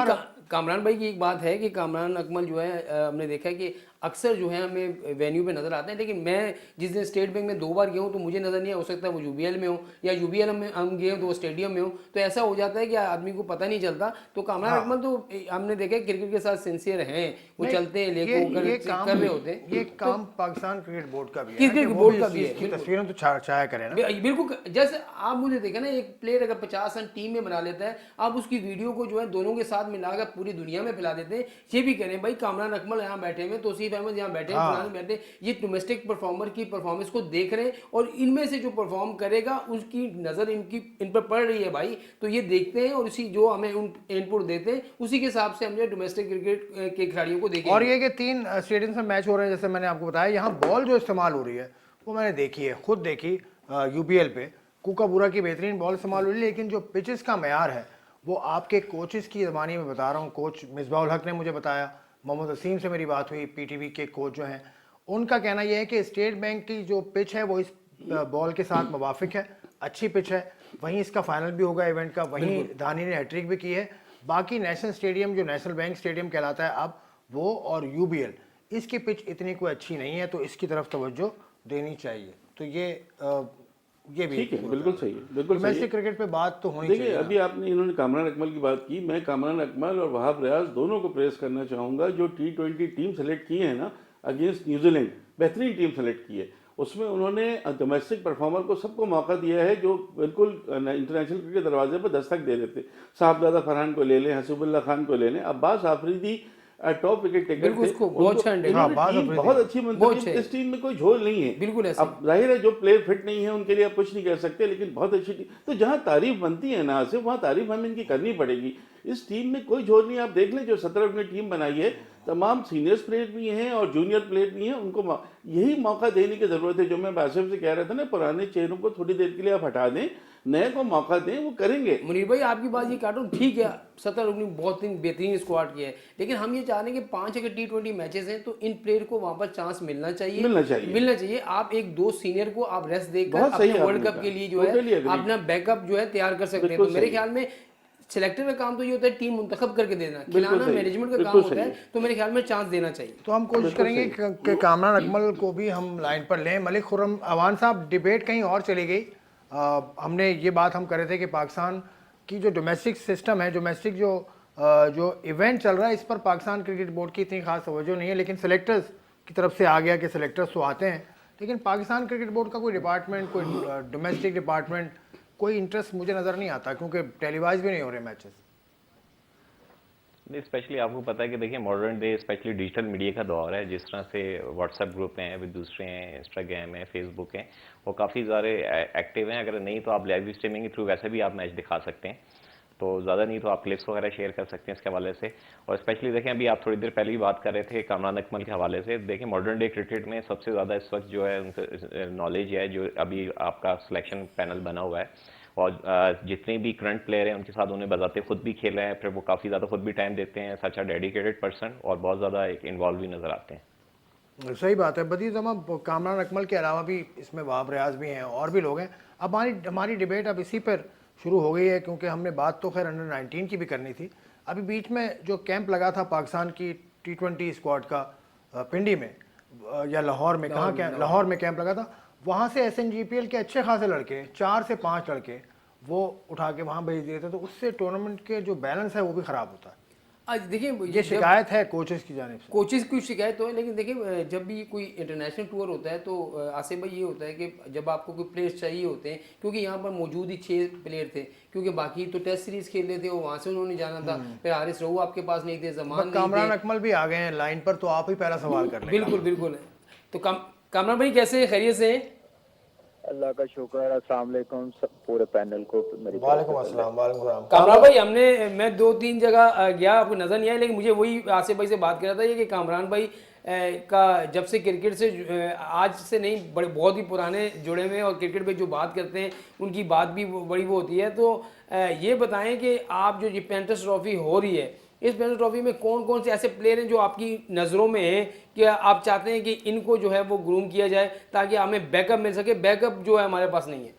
कामरान भाई की एक बात है कि कामरान अकमल जो है हमने देखा है कि अक्सर जो है हमें वेन्यू पे नज़र आते हैं, लेकिन मैं जिस दिन स्टेट बैंक में 2 बार गया हूँ तो मुझे नज़र नहीं, हो सकता है वो UBL में हो या UBL में हम गए तो वो स्टेडियम में हो, तो ऐसा हो जाता है कि आदमी को पता नहीं चलता। तो कामरान अकमल तो हमने देखा है क्रिकेट के साथ सिंसियर हैं, वो चलते हैं कर रहे होते हैं। ये काम पाकिस्तान क्रिकेट बोर्ड का भी है, क्रिकेट बोर्ड का भी है। इसकी तस्वीरें तो छाया करें ना। बिल्कुल, जैसे आप मुझे देखें ना, एक प्लेयर अगर 50 रन टीम में बना लेता है, आप उसकी वीडियो को जो है दोनों के साथ मिलाकर पूरी दुनिया में फैला देते हैं। ये भी करें भाई कामरान अकमल यहाँ बैठे हुए, तौसीफ अहमद यहाँ बैठे हैं, बैठे, ये डोमेस्टिक परफॉर्मर की परफॉर्मेंस को देख रहे हैं और इनमें से जो परफॉर्म करेगा उसकी नजर इन पर पड़ रही है भाई, तो ये देखते हैं और उसी जो हमें इनपुट देते हैं उसी के हिसाब से हम जो डोमेस्टिक क्रिकेट के खिलाड़ियों को देखें। और ये कि 3 स्टेडियम में मैच हो रहे हैं, जैसे मैंने आपको बताया। यहाँ बॉल जो इस्तेमाल हो रही है वो मैंने देखी है, खुद देखी UBL पे। कूकाबूरा की बेहतरीन बॉल इस्तेमाल हो रही है, लेकिन जो पिचेस का मयार है वो आपके कोचेस की ज़बानी में बता रहा हूँ। कोच मिसबाह उल हक ने मुझे बताया, मोहम्मद असीम से मेरी बात हुई, PTV के कोच जो हैं, उनका कहना यह है कि स्टेट बैंक की जो पिच है वो इस बॉल के साथ मुवाफिक है, अच्छी पिच है। वहीं इसका फाइनल भी होगा इवेंट का, वहीं धानी ने हैट्रिक भी की है। बाकी नेशनल स्टेडियम जो नेशनल बैंक स्टेडियम कहलाता है अब, वो और UBL, इसकी पिच इतनी कोई अच्छी नहीं है, तो इसकी तरफ तवज्जो देनी चाहिए। तो ये भी ठीक है, बिल्कुल सही है, बिल्कुल सही है। डोमेस्टिक क्रिकेट पे बात तो होनी देखिए चाहिए। अभी आपने इन्होंने कामरान अकमल की बात की, मैं कामरान अकमल और वहाब रियाज दोनों को प्रेस करना चाहूँगा। जो T20 टीम सेलेक्ट की है ना अगेंस्ट न्यूजीलैंड, बेहतरीन टीम सेलेक्ट की है। उसमें उन्होंने डोमेस्टिक परफॉर्मर को सबको मौका दिया है जो बिल्कुल इंटरनेशनल क्रिकेट के दरवाजे पर दस्तक दे रहे थे। साहबजादा फरहान को ले लें, हसीबुल्लाह खान को ले लें, Abbas Afridi top wicket taker बिल्कुल, थे। उसको बहुत अच्छा हैंडल हाँ, इन्होंने बास टीम अफरीदी बहुत अच्छी बहुत मंतखब अच्छे। की। इस टीम में कोई झोल नहीं है। बिल्कुल ऐसे। अब जाहिर है जो प्लेयर फिट नहीं है उनके लिए आप कुछ नहीं कह सकते, लेकिन बहुत अच्छी टीम। तो जहां तारीफ बनती है ना सिर्फ, वहां तारीफ हमें इनकी करनी पड़ेगी। इस टीम में कोई झोल नहीं। आप देख लें जो 17 ने टीम बनाई है, तमाम सीनियर्स प्लेयर भी हैं और जूनियर प्लेयर भी हैं। उनको यही मौका देने की ज़रूरत है। जो मैं बासिफ से कह रहा था ना, पुराने चेहरों को थोड़ी देर के लिए आप हटा दें, नए को मौका दें, वो करेंगे। मुनीर भाई आपकी बात ये काटूं, ठीक है 17 लोगों ने बहुत ही बेहतरीन स्क्वाड किया है, लेकिन हम ये चाह रहे हैं कि 5 अगर T20 मैचेस हैं तो इन प्लेयर को वहां पर चांस मिलना चाहिए। मिलना चाहिए। आप एक दो सीनियर को आप रेस्ट देकर बहुत सही अपने वर्ल्ड आपने कप कहा। के लिए जो Totally है agree। अपना बैकअप जो है तैयार कर सकते हैं। बिल्कुल तो मेरे सही। ख्याल में सिलेक्टर का काम तो ये होता है टीम मुंतखब करके देना, खिलाना सही। मैनेजमेंट का काम बिल्कुल होता है। सही। तो मेरे ख्याल में चांस देना चाहिए। तो हम कोशिश बिल्कुल करेंगे कि कामरान अकमल को भी हम लाइन पर लें। मलिक खुर्रम अवान साहब, डिबेट कहीं और चली गई। हमने ये बात हम कर रहे थे कि पाकिस्तान की जो डोमेस्टिक सिस्टम है, डोमेस्टिक जो इवेंट चल रहा है, इस पर पाकिस्तान क्रिकेट बोर्ड की इतनी खास तवज्जो नहीं है। लेकिन सेलेक्टर्स की तरफ से आ गया कि सेलेक्टर्स तो आते हैं, लेकिन पाकिस्तान क्रिकेट बोर्ड का कोई डिपार्टमेंट, कोई डोमेस्टिक डिपार्टमेंट, कोई इंटरेस्ट मुझे नज़र नहीं आता, क्योंकि टेलीवाइज भी नहीं हो रहे मैचेस। नहीं, स्पेशली आपको पता है कि देखिए modern day specially digital media का दौर है। जिस तरह से व्हाट्सएप ग्रुप हैं, फिर दूसरे हैं, इंस्टाग्राम है, फेसबुक है, वो काफ़ी ज़्यादा एक्टिव हैं। अगर नहीं तो आप लाइव स्ट्रीमिंग के थ्रू वैसे भी आप मैच दिखा सकते हैं। तो ज़्यादा नहीं तो आप क्लिप्स वगैरह शेयर कर सकते हैं इसके हवाले से। और स्पेशली देखें, अभी आप थोड़ी देर पहले ही बात कर रहे थे कामरान अकमल के हवाले से। देखिए मॉडर्न डे क्रिकेट में सबसे ज़्यादा इस वक्त जो है उनसे नॉलेज है, जो अभी आपका सिलेक्शन पैनल बना हुआ है, और जितने भी करंट प्लेयर हैं उनके साथ उन्हें बजाते खुद भी खेल रहे हैं, फिर वो काफ़ी ज़्यादा खुद भी टाइम देते हैं, सच अ डेडिकेटेड पर्सन, और बहुत ज़्यादा इन्वॉल्व भी नज़र आते हैं। सही बात है बदीज़ अहमद, कामरान अकमल के अलावा भी इसमें वहाब रियाज भी हैं और भी लोग हैं। अब हमारी डिबेट अब इसी पर शुरू हो गई है, क्योंकि हमने बात तो खैर अंडर 19 की भी करनी थी। अभी बीच में जो कैंप लगा था पाकिस्तान की T20 स्क्वाड का पिंडी में या लाहौर में, कहाँ क्या लाहौर में कैंप लगा था, वहाँ से SNGPL के अच्छे खासे लड़के, 4 से 5 लड़के वो उठा के वहाँ भेज दिए थे। तो उससे टूर्नामेंट के जो बैलेंस है वो भी ख़राब होता है। आज देखिए ये शिकायत है कोचेस की जानिब से। कोचेस की शिकायत तो है, लेकिन देखिए जब भी कोई इंटरनेशनल टूर होता है तो आसिफ भाई ये होता है कि जब आपको कोई प्लेयर्स चाहिए होते हैं, क्योंकि यहाँ पर मौजूद ही 6 प्लेयर थे, क्योंकि बाकी तो टेस्ट सीरीज खेल रहे थे, वो वहाँ से उन्होंने जाना था। फिर हारिस रऊफ आपके पास नहीं थे, जमान नहीं कामरान थे। अकमल भी आ गए हैं लाइन पर, तो आप ही पहला सवाल कर लें। बिल्कुल बिल्कुल। तो कामरान भाई कैसे, खैरियत से हैं? अल्लाह का शुक्र। अस्सलाम वालेकुम पूरे पैनल को मेरी वालेकुम अस्सलाम। वालेकुम सलाम। कामरान भाई मैं 2-3 जगह गया, आपको नज़र नहीं आया, लेकिन मुझे वही आसिफ भाई से बात कर रहा था ये कि कामरान भाई का जब से क्रिकेट से आज से नहीं बहुत ही पुराने जुड़े हुए हैं, और क्रिकेट पे जो बात करते हैं उनकी बात भी बड़ी वो होती है। तो ये बताएं कि आप जो ये पेंटस ट्रॉफी हो रही है, इस पेंटस ट्रॉफी में कौन कौन से ऐसे प्लेयर हैं जो आपकी नज़रों में हैं कि आप चाहते हैं कि इनको जो है वो ग्रूम किया जाए ताकि हमें बैकअप मिल सके? बैकअप जो है हमारे पास नहीं है।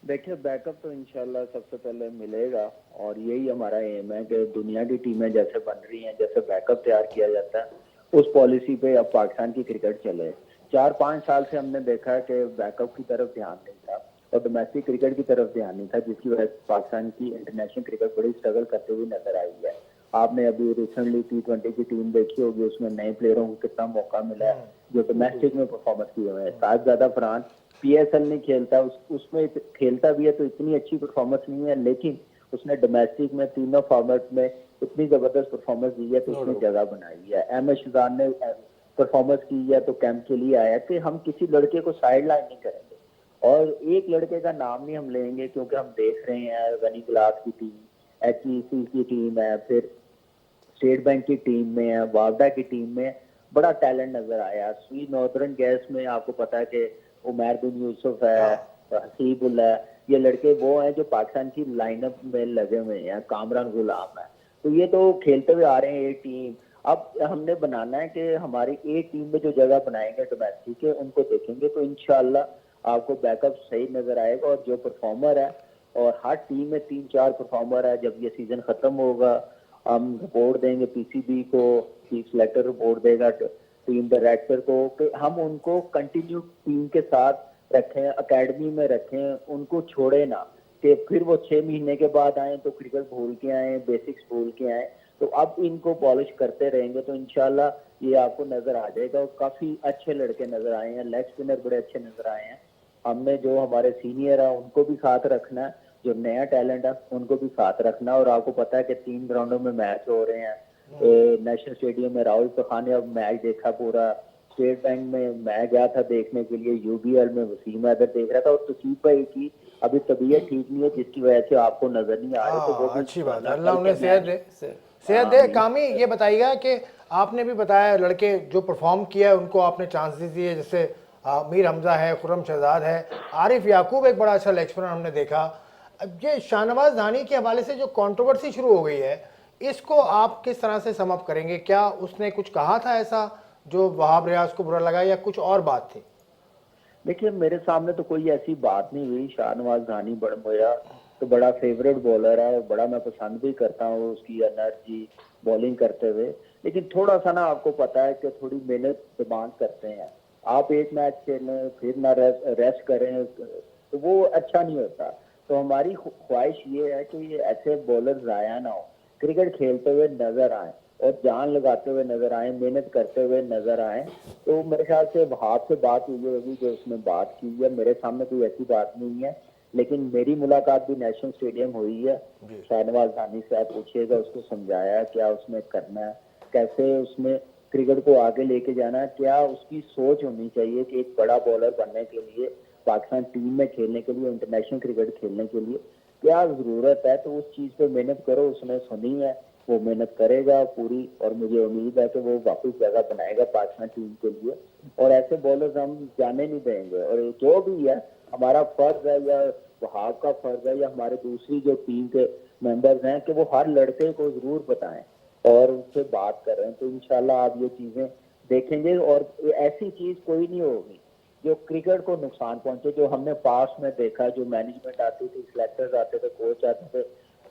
देखिए, बैकअप तो इंशाल्लाह सबसे पहले मिलेगा, और यही हमारा एम है कि दुनिया की टीमें जैसे बन रही हैं, जैसे बैकअप तैयार किया जाता है, उस पॉलिसी पे अब पाकिस्तान की क्रिकेट चले। 4-5 साल से हमने देखा है कि बैकअप की तरफ ध्यान नहीं था और डोमेस्टिक क्रिकेट की तरफ ध्यान नहीं था, जिसकी वजह से पाकिस्तान की इंटरनेशनल क्रिकेट बड़ी स्ट्रगल करते हुए नजर आई है। आपने अभी रिसेंटली T20 की टीम देखी होगी, उसमें नए प्लेयरों को कितना मौका मिला है जो डोमेस्टिक में परफॉर्मेंस किए हुए हैं। साहबजादा फरहान PSL नहीं खेलता, उसमें खेलता भी है तो इतनी अच्छी परफॉर्मेंस नहीं है, लेकिन उसने डोमेस्टिक में तीनों फॉर्मेट में इतनी जबरदस्त परफॉर्मेंस दी है तो उसने जगह बनाई है। अहमद शुजान ने परफॉर्मेंस की है तो कैंप के लिए आया कि हम किसी लड़के को साइड लाइन नहीं करेंगे, और एक लड़के का नाम नहीं हम लेंगे, क्योंकि हम देख रहे हैं गनी गुलाब की टीम, HEC की टीम है, फिर स्टेट बैंक की टीम में है, वावडा की टीम में बड़ा टैलेंट नजर आया। स्वीट नॉर्दर्न गैस में आपको पता है कि उमर बिन यूसुफ है, हसीबुल्ला है, ये लड़के वो हैं जो पाकिस्तान की लाइनअप में लगे हुए हैं। कामरान गुलाम है, तो ये तो खेलते हुए आ रहे हैं। ये टीम अब हमने बनाना है कि हमारी एक टीम में जो जगह बनाएंगे डोमेस्टिक के, उनको देखेंगे तो इंशाल्लाह आपको बैकअप सही नजर आएगा। और जो परफॉर्मर है, और हर टीम में 3-4 परफॉर्मर है, जब ये सीजन खत्म होगा हम रिपोर्ट देंगे PCB को, चीफ सेलेक्टर रिपोर्ट देगा टीम डायरेक्टर को, कि हम उनको कंटिन्यू टीम के साथ रखें, एकेडमी में रखें, उनको छोड़े ना कि फिर वो 6 महीने के बाद आए तो क्रिकेट भूल के आए, बेसिक्स भूल के आए। तो अब इनको पॉलिश करते रहेंगे तो इंशाल्लाह ये आपको नजर आ जाएगा। और काफी अच्छे लड़के नजर आए हैं, लेग स्पिनर बड़े अच्छे नजर आए हैं। हमने जो हमारे सीनियर है उनको भी साथ रखना है, जो नया टैलेंट है उनको भी साथ रखना है। और आपको पता है कि 3 ग्राउंडों में मैच हो रहे हैं। नेशनल स्टेडियम में राहुल पठान ने अब मैच देखा पूरा। स्टेट बैंक में मैं गया था देखने के लिए, यूबीएल में वसीम हैदर देख रहा था। और तसीफ भाई की अभी तबीयत ठीक नहीं है, जिसकी वजह से आपको नजर नहीं आ रहे, तो वो भी अच्छी बात है, इंशाल्लाह अल्लाह कल उन्हें के सेहत मैच दे। सेहत दे। आमीन। कामी, ये बताइएगा कि आपने भी बताया लड़के जो परफॉर्म किया है उनको आपने चांसेस दिए, जैसे मीर हमजा है, खुर्रम शहजाद है, आरिफ याकूब एक बड़ा अच्छा लेग स्पिनर हमने देखा। अब ये शाहनवाज धानी के हवाले से जो कंट्रोवर्सी शुरू हो गई है, इसको आप किस तरह से समअप करेंगे? क्या उसने कुछ कहा था ऐसा जो वहाब रियाज को बुरा लगा, या कुछ और बात थी? देखिए मेरे सामने तो कोई ऐसी बात नहीं हुई। शाहनवाज धानी बड़ा तो बड़ा फेवरेट बॉलर है, बड़ा मैं पसंद भी करता हूँ उसकी एनर्जी बॉलिंग करते हुए। लेकिन थोड़ा सा ना आपको पता है कि थोड़ी मेहनत डिमांड करते हैं। आप एक मैच खेलें फिर ना रेस्ट करें तो वो अच्छा नहीं होता। तो हमारी ख्वाहिश ये है कि ये ऐसे बॉलर जाया ना हो, क्रिकेट खेलते हुए नजर आए और जान लगाते हुए नजर आए, मेहनत करते हुए नजर आए। तो मेरे ख्याल से वहाब से बात हुई होगी जो उसने बात की है, मेरे सामने कोई ऐसी बात नहीं है। लेकिन मेरी मुलाकात भी नेशनल स्टेडियम हुई है। शाहनवाज धानी से आप पूछिएगा, उसको समझाया क्या उसने करना है, कैसे उसने क्रिकेट को आगे लेके जाना है, क्या उसकी सोच होनी चाहिए कि एक बड़ा बॉलर बनने के लिए, पाकिस्तान टीम में खेलने के लिए, इंटरनेशनल क्रिकेट खेलने के लिए क्या जरूरत है। तो उस चीज पे मेहनत करो, उसने सुनी है, वो मेहनत करेगा पूरी। और मुझे उम्मीद है कि वो वापस जगह बनाएगा पाकिस्तान टीम के लिए। और ऐसे बॉलर्स हम जाने नहीं देंगे। और जो भी है हमारा फर्ज है, या वहाब का फर्ज है, या हमारे दूसरी जो टीम के मेंबर्स हैं, कि वो हर लड़के को जरूर बताएं और उनसे बात करें। तो इंशाल्लाह आप ये चीजें देखेंगे। और ऐसी चीज कोई नहीं होगी जो क्रिकेट को नुकसान पहुंचे। जो हमने पास में देखा, जो मैनेजमेंट आती थी, सिलेक्टर्स आते थे, कोच आते थे,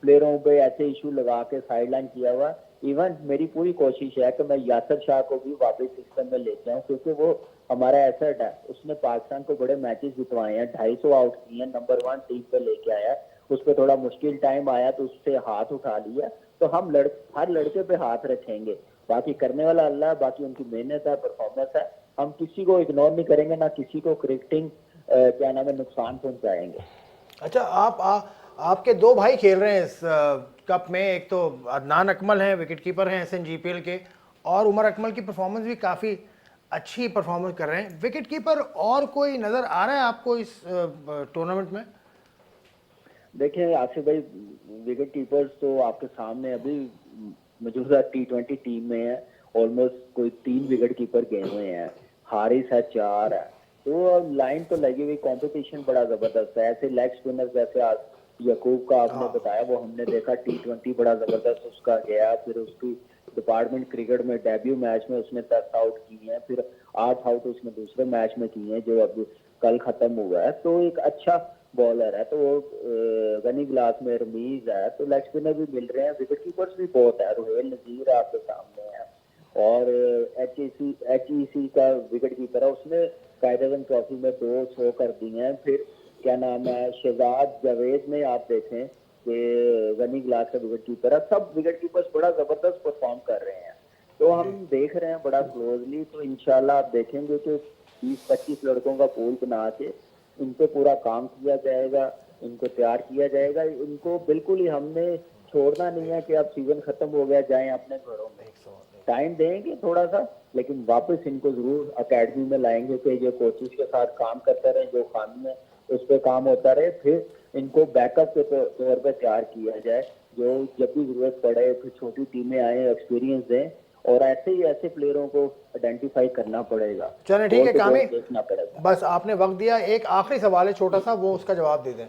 प्लेयरों पे ऐसे इशू लगा के साइडलाइन किया हुआ। इवन मेरी पूरी कोशिश है कि मैं यासर शाह को भी वापस सिस्टम में लेके आऊँ, क्योंकि वो हमारा एसेट है। उसने पाकिस्तान को बड़े मैचेस जितवाए हैं, 250 आउट किए हैं, नंबर 1 टीम पे लेके आया। उस पर थोड़ा मुश्किल टाइम आया तो उससे हाथ उठा लिया। तो हम हर लड़के पे हाथ रखेंगे। बाकी करने वाला अल्लाह है, बाकी उनकी मेहनत है, परफॉर्मेंस है। हम किसी को इग्नोर नहीं करेंगे, ना किसी को क्रिकेटिंग क्या नाम है नुकसान पहुंचाएंगे। अच्छा, आपके दो भाई खेल रहे हैं इस कप में। एक तो अदनान अकमल हैं, विकेट कीपर हैं SNGPL के, और उमर अकमल की परफॉर्मेंस भी काफ़ी अच्छी परफॉर्मेंस कर रहे हैं। विकेट कीपर और कोई नज़र आ रहा है आपको इस टूर्नामेंट में? देखिए आसिफ भाई, विकेट कीपर्स तो आपके सामने अभी मौजूदा T20 टीम में है। ऑलमोस्ट कोई 3 विकेट कीपर गए हुए हैं, हारिस है 4 है। तो लाइन तो लगी हुई, कंपटीशन बड़ा जबरदस्त है। ऐसे लेग स्पिनर जैसे आज यकूब का आपने बताया, वो हमने देखा T20 बड़ा जबरदस्त उसका गया। फिर उसकी डिपार्टमेंट क्रिकेट में डेब्यू मैच में उसने 10 आउट किए हैं, फिर 8 आउट उसने दूसरे मैच में किए हैं जो अब कल खत्म हुआ है। तो एक अच्छा बॉलर है। तो वो गनी ग्लास में रमीज है। तो लेग स्पिनर भी मिल रहे हैं, विकेट कीपर्स भी बहुत है। रुहेल नजीर आपके सामने है। और HEC का विकेट कीपर है, उसने कायदे ट्रॉफी में 200 कर दिए हैं। फिर क्या नाम है, शहजाद जावेद में आप देखें कि गनी ग्लास का विकेट कीपर है। सब विकेट कीपर्स बड़ा जबरदस्त परफॉर्म कर रहे हैं। तो हम देख रहे हैं बड़ा क्लोजली। तो इंशाल्लाह आप देखेंगे कि 20-25 लड़कों का पूल बना के इन पे पूरा काम किया जाएगा, इनको तैयार किया जाएगा। इनको बिल्कुल ही हमने छोड़ना नहीं है कि अब सीजन खत्म हो गया जाएं अपने घरों में। टाइम देंगे थोड़ा सा, लेकिन वापस इनको जरूर अकेडमी में लाएंगे कि जो कोचेस के साथ काम करते रहे, जो खामी है उस पर काम होता रहे। फिर इनको बैकअप के तौर पर तैयार किया जाए, जो जब भी जरूरत पड़े फिर छोटी टीमें आए, एक्सपीरियंस दें। और ऐसे ही ऐसे प्लेयरों को आइडेंटिफाई करना पड़ेगा, चलें, ठीक है कामी, देखना पड़ेगा। बस आपने वक्त दिया। एक आखिरी सवाल है छोटा सा, वो उसका जवाब दे दें।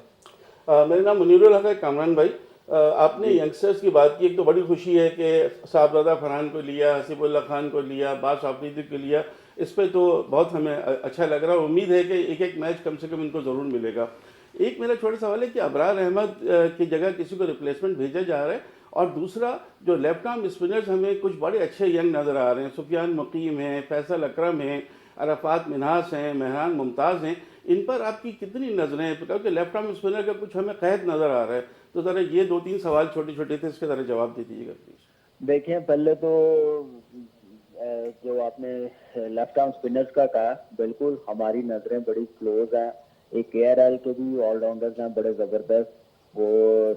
मेरा नाम मुनीरुल हक है। कामरान भाई, आपने यंगस्टर्स की बात की। एक तो बड़ी खुशी है कि साहबजादा फरहान को लिया, हसीबुल्लाह खान को लिया, बास आफरीदी को लिया। इस पे तो बहुत हमें अच्छा लग रहा है। उम्मीद है कि एक एक मैच कम से कम इनको ज़रूर मिलेगा। एक मेरा छोटा सवाल है कि अबरार अहमद की जगह किसी को रिप्लेसमेंट भेजा जा रहा है, और दूसरा जो लेफ्ट आर्म स्पिनर्स हमें कुछ बड़े अच्छे यंग नज़र आ रहे हैं। सुफियान मुकीम हैं, फैसल अकरम हैं, अरफात मिन्हास हैं, मेहरान मुमताज़ हैं। इन पर आपकी कितनी नज़रें हैं? क्योंकि लेफ्ट आर्म स्पिनर का कुछ हमें कैद नज़र आ रहा है। तो ज़रा ये 2-3 सवाल छोटे छोटे थे, इसके ज़रा जवाब दे दीजिएगा प्लीज़। देखें, पहले तो जो आपने लेफ्ट आर्म स्पिनर्स का कहा, बिल्कुल हमारी नजरें बड़ी क्लोज हैं। एक केआरएल के भी ऑलराउंडर्स हैं बड़े जबरदस्त, वो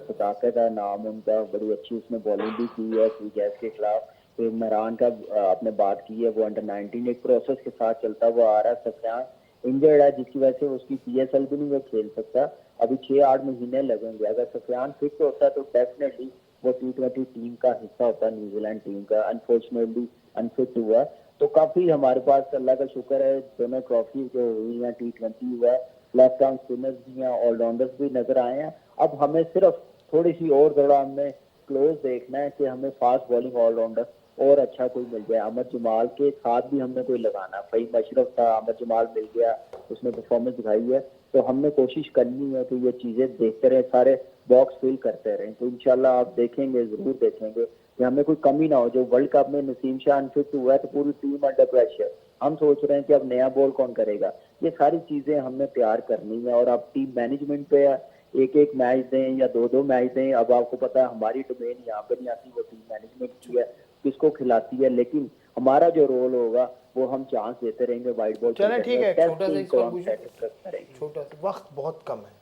सताकत है नाम उनका, बड़ी अच्छी उसने बॉलिंग भी की है जैस के खिलाफ। फिर इमरान का आपने बात की है, वो अंडर 19 एक प्रोसेस के साथ चलता हुआ आ रहा है। सफियान इंजर्ड है जिसकी वजह से उसकी पीएसएल भी नहीं वो खेल सकता, अभी 6-8 महीने लगेंगे। अगर सफियान फिट होता है तो डेफिनेटली वो T20 टीम का हिस्सा होता है, न्यूजीलैंड टीम का। अनफॉर्चुनेटली अनफिट हुआ, तो काफी हमारे पास अल्लाह का शुक्र है दोनों ट्रॉफी जो हुई हैं, T20 हुआ, लेफ्ट आर्म स्पिनर्स भी हैं, ऑलराउंडर्स भी नजर आए हैं। अब हमें सिर्फ थोड़ी सी और थोड़ा हमने क्लोज देखना है कि हमें फास्ट बॉलिंग ऑलराउंडर और अच्छा कोई मिल जाए। अहमद जमाल के साथ भी हमने कोई लगाना, फहीम अशरफ था, अहमद जमाल मिल गया, उसने परफॉर्मेंस दिखाई है, तो हमने कोशिश करनी है कि ये चीजें देखते रहे, सारे बॉक्स फिल करते रहें। तो इंशाल्लाह आप देखेंगे, जरूर देखेंगे कि हमें कोई कमी ना हो। जो वर्ल्ड कप में नसीम शाह अनफिट हुआ है तो पूरी टीम अंडर प्रेशर, हम सोच रहे हैं कि अब नया बॉल कौन करेगा। ये सारी चीजें हमने तैयार करनी है और अब टीम मैनेजमेंट पे है, एक एक मैच दें या दो दो मैच दें। अब आपको पता है हमारी डोमेन यहाँ पे नहीं आती, वो टीम मैनेजमेंट की है, किसको खिलाती है, लेकिन हमारा जो रोल होगा वो हम चांस देते रहेंगे वाइट बॉल। चलें, ठीक है, छोटा सा एक सवाल पूछूं? करेंगे। छोटा सा वक्त बहुत कम है,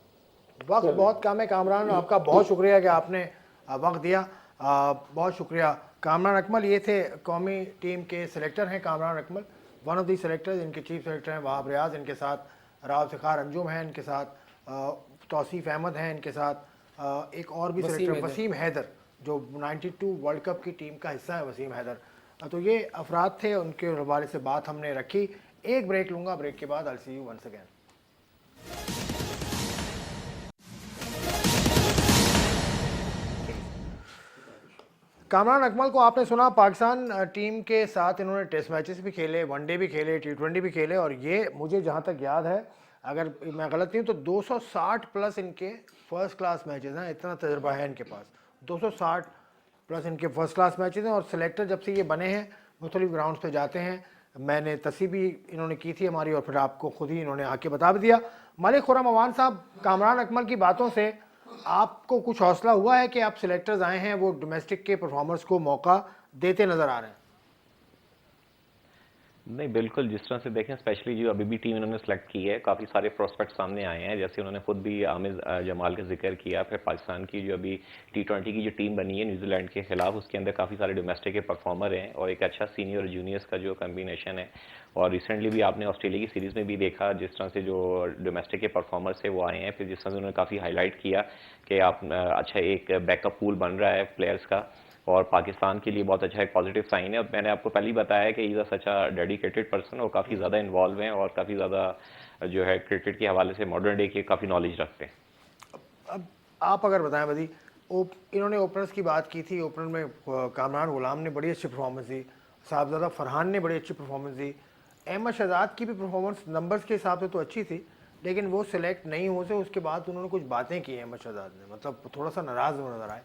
वक्त बहुत कम है। कामरान, आपका बहुत शुक्रिया कि आपने वक्त दिया, बहुत शुक्रिया। कामरान अकमल ये थे कौमी टीम के सिलेक्टर हैं, Kamran Akmal one of the selectors. इनके चीफ सिलेक्टर हैं वहाब रियाज, इनके साथ राव फ़िखार अंजुम हैं, इनके साथ तौसीफ़ अहमद हैं, इनके साथ एक और भी सिलेक्टर वसीम हैदर जो 92 वर्ल्ड कप की टीम का हिस्सा है, वसीम हैदर। तो ये अफराद थे, उनके हवाले से बात हमने रखी। एक ब्रेक लूँगा, ब्रेक के बाद I see you once again. Kamran Akmal को आपने सुना, पाकिस्तान टीम के साथ इन्होंने टेस्ट मैचेस भी खेले, वनडे भी खेले, T20 भी खेले, और ये मुझे जहाँ तक याद है, अगर मैं गलत नहीं हूँ तो 260 प्लस इनके फर्स्ट क्लास मैचेस हैं। इतना तजर्बा है इनके पास, 260 प्लस इनके फर्स्ट क्लास मैचेस हैं। और सिलेक्टर जब से ये बने हैं मुख्तलिफ ग्राउंड्स पे जाते हैं, मैंने तस्वीर भी इन्होंने की थी हमारी, और फिर आपको खुद ही इन्होंने आके बता भी दिया। मलिक खुर्रम अवान साहब, कामरान अकमल की बातों से आपको कुछ हौसला हुआ है कि आप सिलेक्टर्स आए हैं वो डोमेस्टिक के परफॉर्मर्स को मौका देते नज़र आ रहे हैं? नहीं, बिल्कुल, जिस तरह से देखें, स्पेशली जो अभी भी टीम इन्होंने सेलेक्ट की है, काफ़ी सारे प्रोस्पेक्ट सामने आए हैं। जैसे उन्होंने खुद भी आमिर जमाल का जिक्र किया, फिर पाकिस्तान की जो अभी T20 की जो टीम बनी है न्यूजीलैंड के खिलाफ, उसके अंदर काफ़ी सारे डोमेस्टिक के परफॉर्मर हैं और एक अच्छा सीनियर और जूनियर्स का जो कम्बिनेशन है। और रिसेंटली भी आपने ऑस्ट्रेलिया की सीरीज़ में भी देखा जिस तरह से जो डोमेस्टिक के परफॉर्मर्स है वो आए हैं। फिर जिस तरह से उन्होंने काफ़ी हाईलाइट किया कि आप अच्छा एक बैकअप पूल बन रहा है प्लेयर्स का, और पाकिस्तान के लिए बहुत अच्छा एक पॉजिटिव साइन है। और मैंने आपको पहले ही बताया कि is a such a dedicated person और काफ़ी ज़्यादा इन्वॉल्व हैं और काफ़ी ज़्यादा जो है क्रिकेट के हवाले से मॉडर्न डे की काफ़ी नॉलेज रखते हैं। अब आप अगर बताएं बदी, इन्होंने ओपनर्स की बात की थी, ओपनर में कामरान गुलाम ने बड़ी अच्छी परफॉर्मेंस दी, साहबजादा फरहान ने बड़ी अच्छी परफॉर्मेंस दी, अहमद शहजाद की भी परफॉर्मेंस नंबर्स के हिसाब से तो अच्छी थी, लेकिन वो सिलेक्ट नहीं हो से उसके बाद उन्होंने कुछ बातें की अहमद शहजाद ने, मतलब थोड़ा सा नाराज़ नजर आए।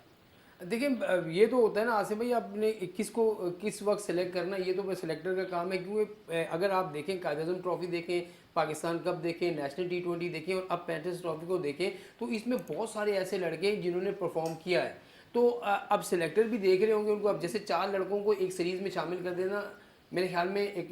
देखिए ये तो होता है ना आसिफ भाई, आपने किसको किस वक्त सेलेक्ट करना, ये तो सिलेक्टर का काम है। क्योंकि अगर आप देखें कायद-ए-आज़म ट्रॉफी देखें, पाकिस्तान कप देखें, नेशनल T20 देखें और अब पैंतीस ट्रॉफी को देखें, तो इसमें बहुत सारे ऐसे लड़के हैं जिन्होंने परफॉर्म किया है। तो अब सिलेक्टर भी देख रहे होंगे उनको। अब जैसे 4 लड़कों को एक सीरीज में शामिल कर देना, मेरे ख्याल में एक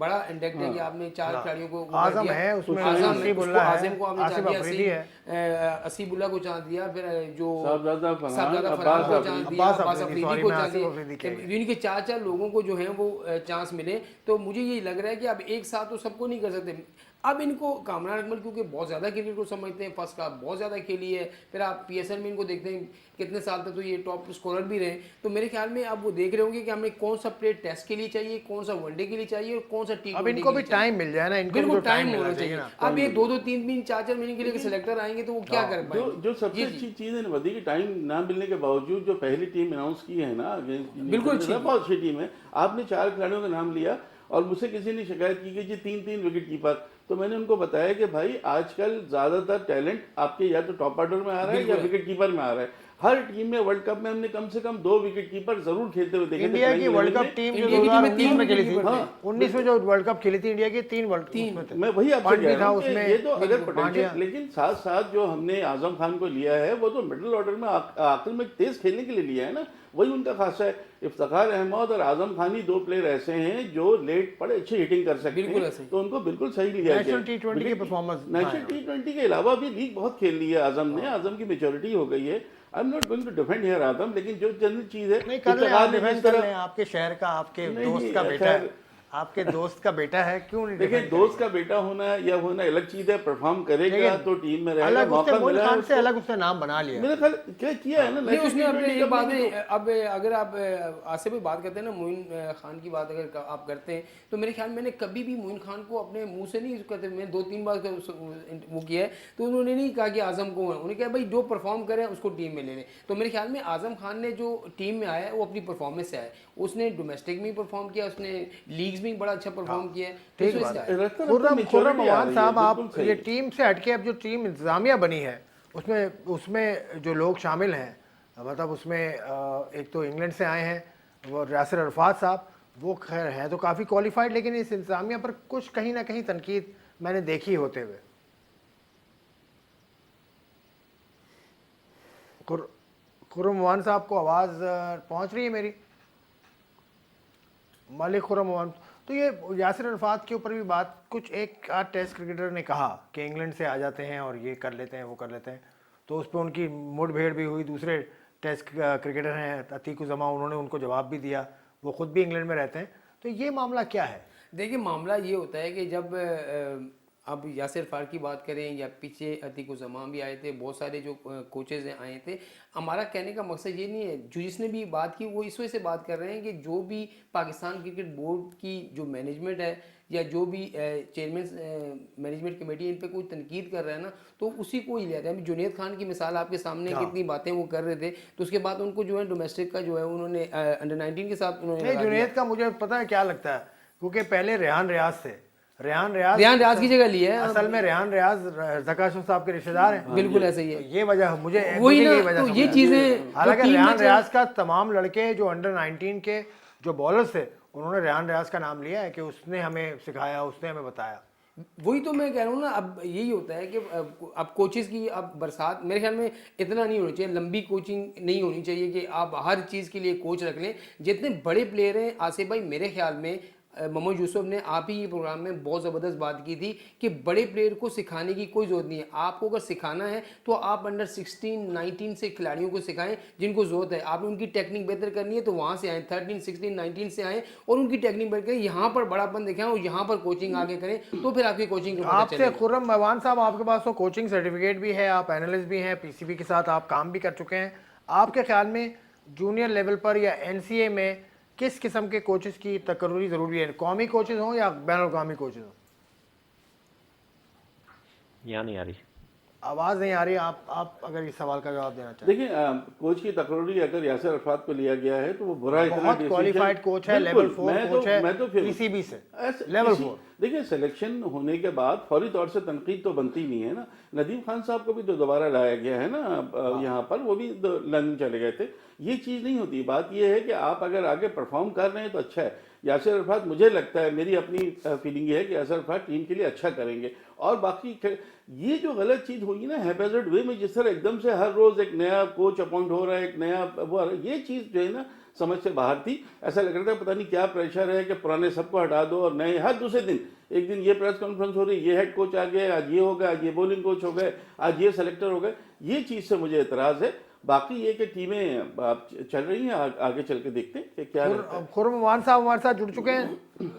बड़ा इंडेक्ट है कि आपने 4 खिलाड़ियों को आज़म है उसमें, आज़म असीबुल्लाह है, आज़म को आपने आसिफ चांस अफरीदी दिया, है, असीबुल्लाह को चांस दिया, फिर जो साहबजादा साहबजादा फरहान, फरहान को चांस दिया, अब्बास अब्बास अफरीदी, अफरीदी sorry, को मैं चांस आसिफ दिया। अफरीदी कह गया। इनके 4 लोगों को जो हैं वो चांस मिले। तो मुझे ये लग रहा है कि अब एक साथ तो सबको नहीं कर सकते। अब इनको कामरान अकमल क्योंकि बहुत ज़्यादा क्रिकेट को समझते हैं, फर्स्ट क्लास बहुत ज़्यादा खेली है, फिर आप PSL में इनको देखते हैं कितने साल तक तो ये टॉप स्कोरर भी रहे। तो मेरे ख्याल में अब वो देख रहे होंगे कि हमें कौन सा प्लेयर टेस्ट के लिए चाहिए, कौन सा वनडे के लिए चाहिए और कौन सा T20 अब इनको भी टाइम मिल जाए ना, इनको भी बिल्कुल तो टाइम मिलना होना चाहिए ना। अब ये 2-2 3-3 4-4 महीने के लिए सिलेक्टर आएंगे तो वो क्या कर जो पाएंगे। जो सबसे अच्छी चीज़ है नवदी की, टाइम ना मिलने के बावजूद जो पहली टीम अनाउंस की है ना, बिल्कुल अच्छी बहुत अच्छी टीम है। आपने 4 खिलाड़ियों का नाम लिया और मुझसे किसी ने शिकायत की कि जी 3-3 विकेट कीपर, तो मैंने उनको बताया कि भाई आजकल ज़्यादातर टैलेंट आपके या तो टॉप ऑर्डर में आ रहा है या विकेट कीपर में आ रहा है। हर टीम में वर्ल्ड कप में हमने कम से कम 2 विकेट कीपर जरूर खेलते हुए देखे थे इंडिया की playing वर्ल्ड 11 कप में। टीम जो इंडिया की टीम में 2019 में खेली थी, तीन हाँ, 19 में जो वर्ल्ड कप खेली थी इंडिया की 3 वर्ल्ड उसमें थे। मैं वही आपसे पंत कह भी रहा था हूँ कि उसमें, ये तो अगर पांड्या। पोटेंशियल, लेकिन साथ साथ जो हमने आजम खान को लिया है वो तो मिडिल ऑर्डर में आखिर में तेज खेलने के लिए लिया है ना, वही उनका खासा है। इफ्तिखार अहमद और आजम खान ही 2 प्लेयर ऐसे हैं जो लेट बड़े अच्छी हिटिंग कर सकते बिल्कुल हैं, ऐसे ही। तो उनको बिल्कुल सही लिया नेशनल T20 की performance नेशनल T20 के अलावा भी लीग बहुत खेल ली है आजम ने, आजम की मेच्योरिटी हो गई है। I am not going to defend here Azam, लेकिन जो जनरल चीज है नहीं कर ले, इफ्तिखार आप ने डिफेंड जिस कर तरह लें, आपके शहर का, आपके नहीं, दोस्त का नहीं, बेटा खैर। है, आपके दोस्त का बेटा है, क्यों नहीं देखिए डिफेंड दोस्त का बेटा होना या होना अलग चीज है, परफॉर्म करेगा लेकिन तो टीम में रहेगा, अलग उससे मौका मोइन मिला है खान से उसको। अलग उसने नाम बना लिया। मेरे ख्याल क्या किया है ना, नहीं, नेशनल उसने अपने T20 एक कप बात में है, भी अब अगर आप आसिफ भाई बात करते हैं ना मोइन खान की बात अगर आप करते हैं तो मेरे ख्याल मैंने कभी भी मोइन खान को अपने मुंह से नहीं कहते, मैंने 2-3 बार वो किया है तो उन्होंने नहीं कहा कि आजम को, उन्होंने कहा भाई जो परफॉर्म करे उसको टीम में ले लें। तो मेरे ख्याल में आजम खान ने जो टीम में आया है वो अपनी परफॉर्मेंस से आया है, उसने डोमेस्टिक में परफॉर्म किया, उसने लीग्स में बड़ा अच्छा परफॉर्म किया है, तो ठीक इस वजह बात से है। आया है। रहता रहता खुर्रम maturity आ अमान रही है, साहब, बिल्कुल आप सही ये है। टीम से हटके अब जो टीम इंतजामिया बनी है उसमें उसमें जो लोग शामिल हैं, मतलब उसमें एक तो इंग्लैंड से आए हैं वो यासिर अरफात साहब, वो खैर हैं तो काफ़ी क्वालिफाइड, लेकिन इस इंतजामिया पर कुछ कहीं ना कहीं तनकीद मैंने देखी होते हुए। खुर्रम अमान साहब को आवाज़ पहुंच रही है मेरी? मालिक खुर्रम अमान, तो ये यासिर अरफात के ऊपर भी बात, कुछ एक आध टेस्ट क्रिकेटर ने कहा कि इंग्लैंड से आ जाते हैं और ये कर लेते हैं वो कर लेते हैं, तो उस पर उनकी मुठभेड़ भी हुई। दूसरे टेस्ट क्रिकेटर हैं अतीक उज़मा, उन्होंने उनको जवाब भी दिया, वो खुद भी इंग्लैंड में रहते हैं। तो ये मामला क्या है? देखिए मामला ये होता है कि जब अब यासिर फार की बात करें या पीछे अतीक उज़मा भी आए थे, बहुत सारे जो कोचेज़ आए थे, हमारा कहने का मकसद ये नहीं है, जो जिसने भी बात की वो इस वजह से बात कर रहे हैं कि जो भी पाकिस्तान क्रिकेट बोर्ड की जो मैनेजमेंट है या जो भी चेयरमैन मैनेजमेंट कमेटी इन पे कोई तनकीद कर रहा है ना, तो उसी को ही लेते हैं। अभी जुनैद खान की मिसाल आपके सामने कितनी बातें वो कर रहे थे, तो उसके बाद उनको जो है डोमेस्टिक का जो है उन्होंने अंडर 19 के साथ उन्होंने नहीं, लगा दिया। जुनैद का मुझे पता है क्या लगता है, क्योंकि पहले रेहान रियाज थे, रेहान रेहान रियाज की जगह ली है असल में रेहान रियाज ज़काशम साहब के रिश्तेदार हैं। बिल्कुल ऐसे ही है। ये वजह मुझे वही ना, ये वजह तो समझ ये आई। चीजें हालांकि जो टीम में रेहान रियाज का तमाम लड़के जो अंडर 19 के जो बॉलर्स थे, उन्होंने रेहान रियाज का नाम लिया है कि उसने हमें सिखाया, उसने हमें बताया। वही तो मैं कह रहा हूँ ना, अब यही होता है कि अब कोचेस की अब बरसात मेरे ख्याल में इतना नहीं होनी चाहिए, लंबी कोचिंग नहीं होनी चाहिए कि आप हर चीज़ के लिए कोच रख लें। जितने बड़े प्लेयर हैं आसिफ भाई, मेरे ख्याल में मोहम्मद यूसुफ ने आप ही ये प्रोग्राम में बहुत ज़बरदस्त बात की थी कि बड़े प्लेयर को सिखाने की कोई ज़रूरत नहीं है। आपको अगर सिखाना है तो आप अंडर 16, 19 से खिलाड़ियों को सिखाएं जिनको ज़रूरत है। आपने उनकी टेक्निक बेहतर करनी है तो वहाँ से आएँ, 13, 16, 19 से आएँ और उनकी टेक्निक बेहतर करें, यहाँ पर बड़ापन दिखाएं और यहाँ पर कोचिंग आगे करें, तो फिर आपकी कोचिंग को पता आपसे चलेगा। खुर्रम अमान साहब, आपके पास तो कोचिंग सर्टिफिकेट भी है, आप एनालिस्ट भी हैं, पीसीबी के साथ आप काम भी कर चुके हैं। आपके ख्याल में जूनियर लेवल पर या एनसीए में किस किस्म के कोचेस की तकर्री ज़रूरी है? कौमी कोचेस हों या बैनुल-अक़वामी कोचेस हों? यहाँ नहीं आ रही। आवाज़ नहीं आ रही, आप अगर इस सवाल का जवाब देना चाहें। देखिए कोच की तकरीरी अगर यासिर अरफात को लिया गया है तो वो बुरा इतना बहुत decision- क्वालिफाइड कोच है, बिल्कुल, लेवल 4 मैं कोच है, मैं तो फिर पीसीबी से ऐसे- लेवल इसी- 4। देखिए सिलेक्शन होने के बाद फौरी तौर से तनकीद तो बनती नहीं है ना। नदीम खान साहब को भी तो दोबारा लाया गया है ना यहाँ पर, वो भी लंदन चले गए थे। ये चीज़ नहीं होती। बात ये है कि आप अगर आगे परफॉर्म कर रहे हैं तो अच्छा है। यासिर अरफात, मुझे लगता है, मेरी अपनी फीलिंग ये है कि यासिर अरफात टीम के लिए अच्छा करेंगे। और बाकी ये जो गलत चीज़ होगी ना हैपेजर्ड वे में, जिस तरह एकदम से हर रोज़ एक नया कोच अपॉइंट हो रहा है, एक नया वो आ रहा है, ये चीज़ जो है ना समझ से बाहर थी। ऐसा लग रहा था पता नहीं क्या प्रेशर है कि पुराने सबको हटा दो और नए हर दूसरे दिन, एक दिन ये प्रेस कॉन्फ्रेंस हो रही, ये हेड कोच आ गए, आज ये हो गया, आज ये बॉलिंग कोच हो गए, आज ये सेलेक्टर हो गए। ये चीज़ से मुझे एतराज़ है। बाकी ये कि टीमें चल रही हैं, आगे चल के देखते हैं कि क्या रहता है। खुर्रम अमान साहब हमारे साथ जुड़ चुके हैं।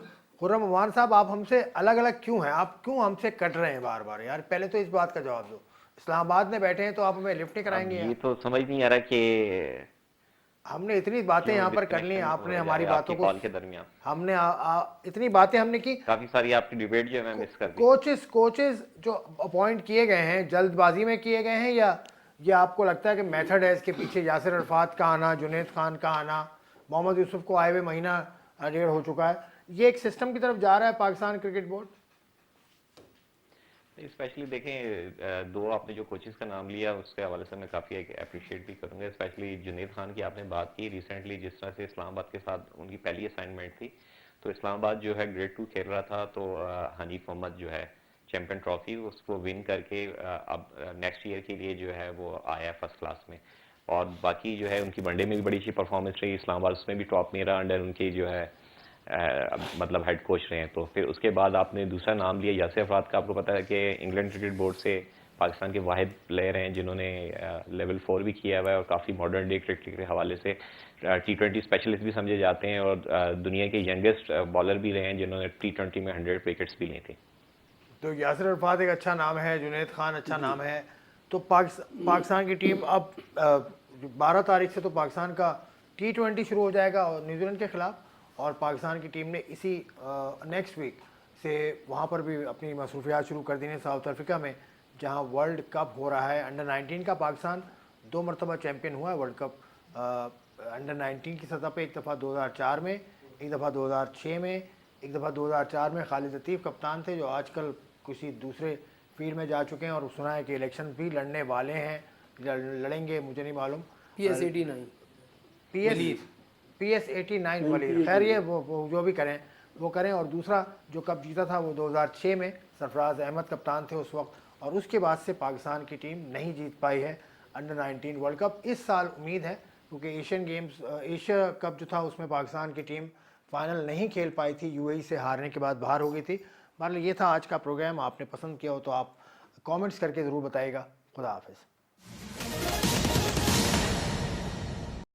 खुर्रम अमान साहब, आप हमसे अलग अलग क्यों हैं? आप क्यों हमसे कट रहे हैं बार बार? यार पहले तो इस बात का जवाब दो। इस्लामाबाद में बैठे हैं तो आप हमें लिफ्ट नहीं कराएंगे ये यार? तो समझ नहीं आ रहा कि हमने इतनी बातें यहाँ पर कर ली, disconnection आपने हो हमारी जाए बातों आपकी को, कॉल के दरमियान हमने इतनी बातें हमने की। काफी सारी आपकी डिबेट जो है मैं मिस कर दी। कोचेस जो अपॉइंट किए गए हैं जल्दबाजी में किए गए हैं या आपको लगता है कि मेथड है इसके पीछे? यासिर अरफात का आना, जुनैद खान का आना, मोहम्मद यूसुफ को आए हुए महीना डेढ़ हो चुका है, ये एक सिस्टम की तरफ जा रहा है पाकिस्तान क्रिकेट बोर्ड? स्पेशली देखें दो आपने जो कोचेस का नाम लिया उसके हवाले से मैं काफ़ी अप्रिशिएट भी करूंगा। स्पेशली जुनैद खान की आपने बात की, रिसेंटली जिस तरह से इस्लामाबाद के साथ उनकी पहली असाइनमेंट थी, तो इस्लामाबाद जो है ग्रेड 2 खेल रहा था, तो हनीफ मोहम्मद जो है चैंपियन ट्रॉफी उसको विन करके अब नेक्स्ट ईयर के लिए जो है वो आया फर्स्ट क्लास में। और बाकी जो है उनकी वनडे में भी बड़ी अच्छी परफॉर्मेंस रही, इस्लामाबाद उसमें भी टॉप में रहा अंडर उनकी जो है मतलब हेड कोच रहे हैं। तो फिर उसके बाद आपने दूसरा नाम लिया यासिर अफराद का। आपको पता है कि इंग्लैंड क्रिकेट बोर्ड से पाकिस्तान के वाहिद प्लेयर हैं जिन्होंने लेवल 4 भी किया हुआ है और काफ़ी मॉडर्न डे क्रिकेट के हवाले से T20 स्पेशलिस्ट भी समझे जाते हैं, और दुनिया के यंगेस्ट बॉलर भी रहे हैं जिन्होंने T20 में 100 विकेट्स भी ली थी। तो यासिर अरफात एक अच्छा नाम है, जुनैद खान अच्छा नाम है। तो पाकिस्तान की टीम अब 12 तारीख से तो पाकिस्तान का T20 शुरू हो जाएगा और न्यूजीलैंड के खिलाफ, और पाकिस्तान की टीम ने इसी नेक्स्ट वीक से वहाँ पर भी अपनी मसरूफियात शुरू कर दी हैं साउथ अफ्रीका में, जहाँ वर्ल्ड कप हो रहा है। अंडर 19 का पाकिस्तान 2 मरतबा चैम्पियन हुआ है वर्ल्ड कप अंडर 19 की सतह पे, एक दफ़ा 2004 में, एक दफ़ा 2006 में, एक दफ़ा 2004 में खालिद लतीफ़ कप्तान थे जो आजकल किसी दूसरे फील्ड में जा चुके हैं, और सुना है कि इलेक्शन भी लड़ने वाले हैं, लड़ेंगे मुझे नहीं मालूम। PS 89 वलीद, खैर ये वो जो भी करें वो करें। और दूसरा जो कप जीता था वो 2006 में सरफराज अहमद कप्तान थे उस वक्त, और उसके बाद से पाकिस्तान की टीम नहीं जीत पाई है अंडर 19 वर्ल्ड कप। इस साल उम्मीद है, क्योंकि एशियन गेम्स एशिया कप जो था उसमें पाकिस्तान की टीम फाइनल नहीं खेल पाई थी, UAE से हारने के बाद बाहर हो गई थी। मान लो ये था आज का प्रोग्राम, आपने पसंद किया हो तो आप कमेंट्स करके ज़रूर बताइएगा। खुदा हाफिज़।